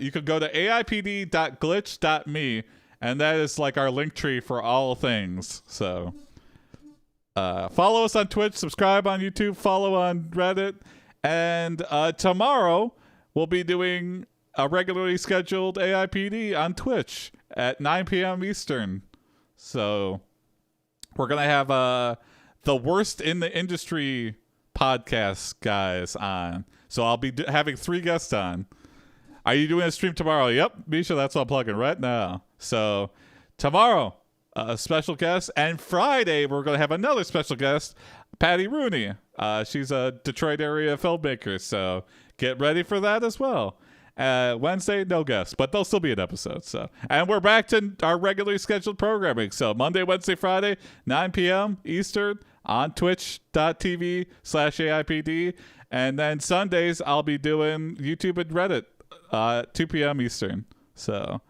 [SPEAKER 1] you could go to aipd.glitch.me, and that is like our link tree for all things. So follow us on Twitch, subscribe on YouTube, follow on Reddit. And tomorrow, we'll be doing a regularly scheduled AIPD on Twitch at 9 p.m. Eastern. So we're going to have the worst in the industry podcast guys on. So I'll be having 3 guests on. Are you doing a stream tomorrow? Yep, Misha, that's what I'm plugging right now. So tomorrow, a special guest. And Friday, we're going to have another special guest, Patty Rooney. She's a Detroit area filmmaker, so get ready for that as well. Wednesday, no guests, but there'll still be an episode. So, and we're back to our regularly scheduled programming. So Monday, Wednesday, Friday, 9 p.m. Eastern on twitch.tv/AIPD. And then Sundays, I'll be doing YouTube and Reddit 2 p.m. Eastern. So,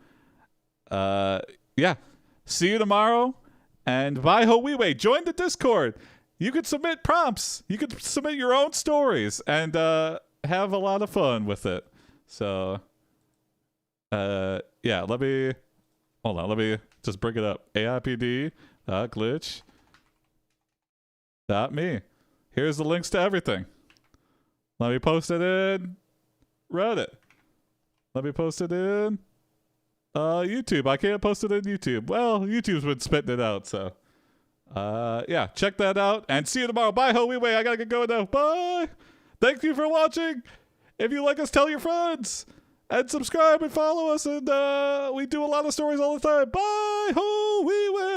[SPEAKER 1] yeah. See you tomorrow. And bye ho wee way. Join the Discord. You could submit prompts. You could submit your own stories and have a lot of fun with it. So, yeah, let me just bring it up. AIPD.glitch.me. Here's the links to everything. Let me post it in Reddit. Let me post it in YouTube. I can't post it in YouTube. Well, YouTube's been spitting it out, so. Yeah, check that out and see you tomorrow. Bye ho wee way. I gotta get going now. Bye. Thank you for watching. If you like us, tell your friends and subscribe and follow us, and we do a lot of stories all the time. Bye ho wee way.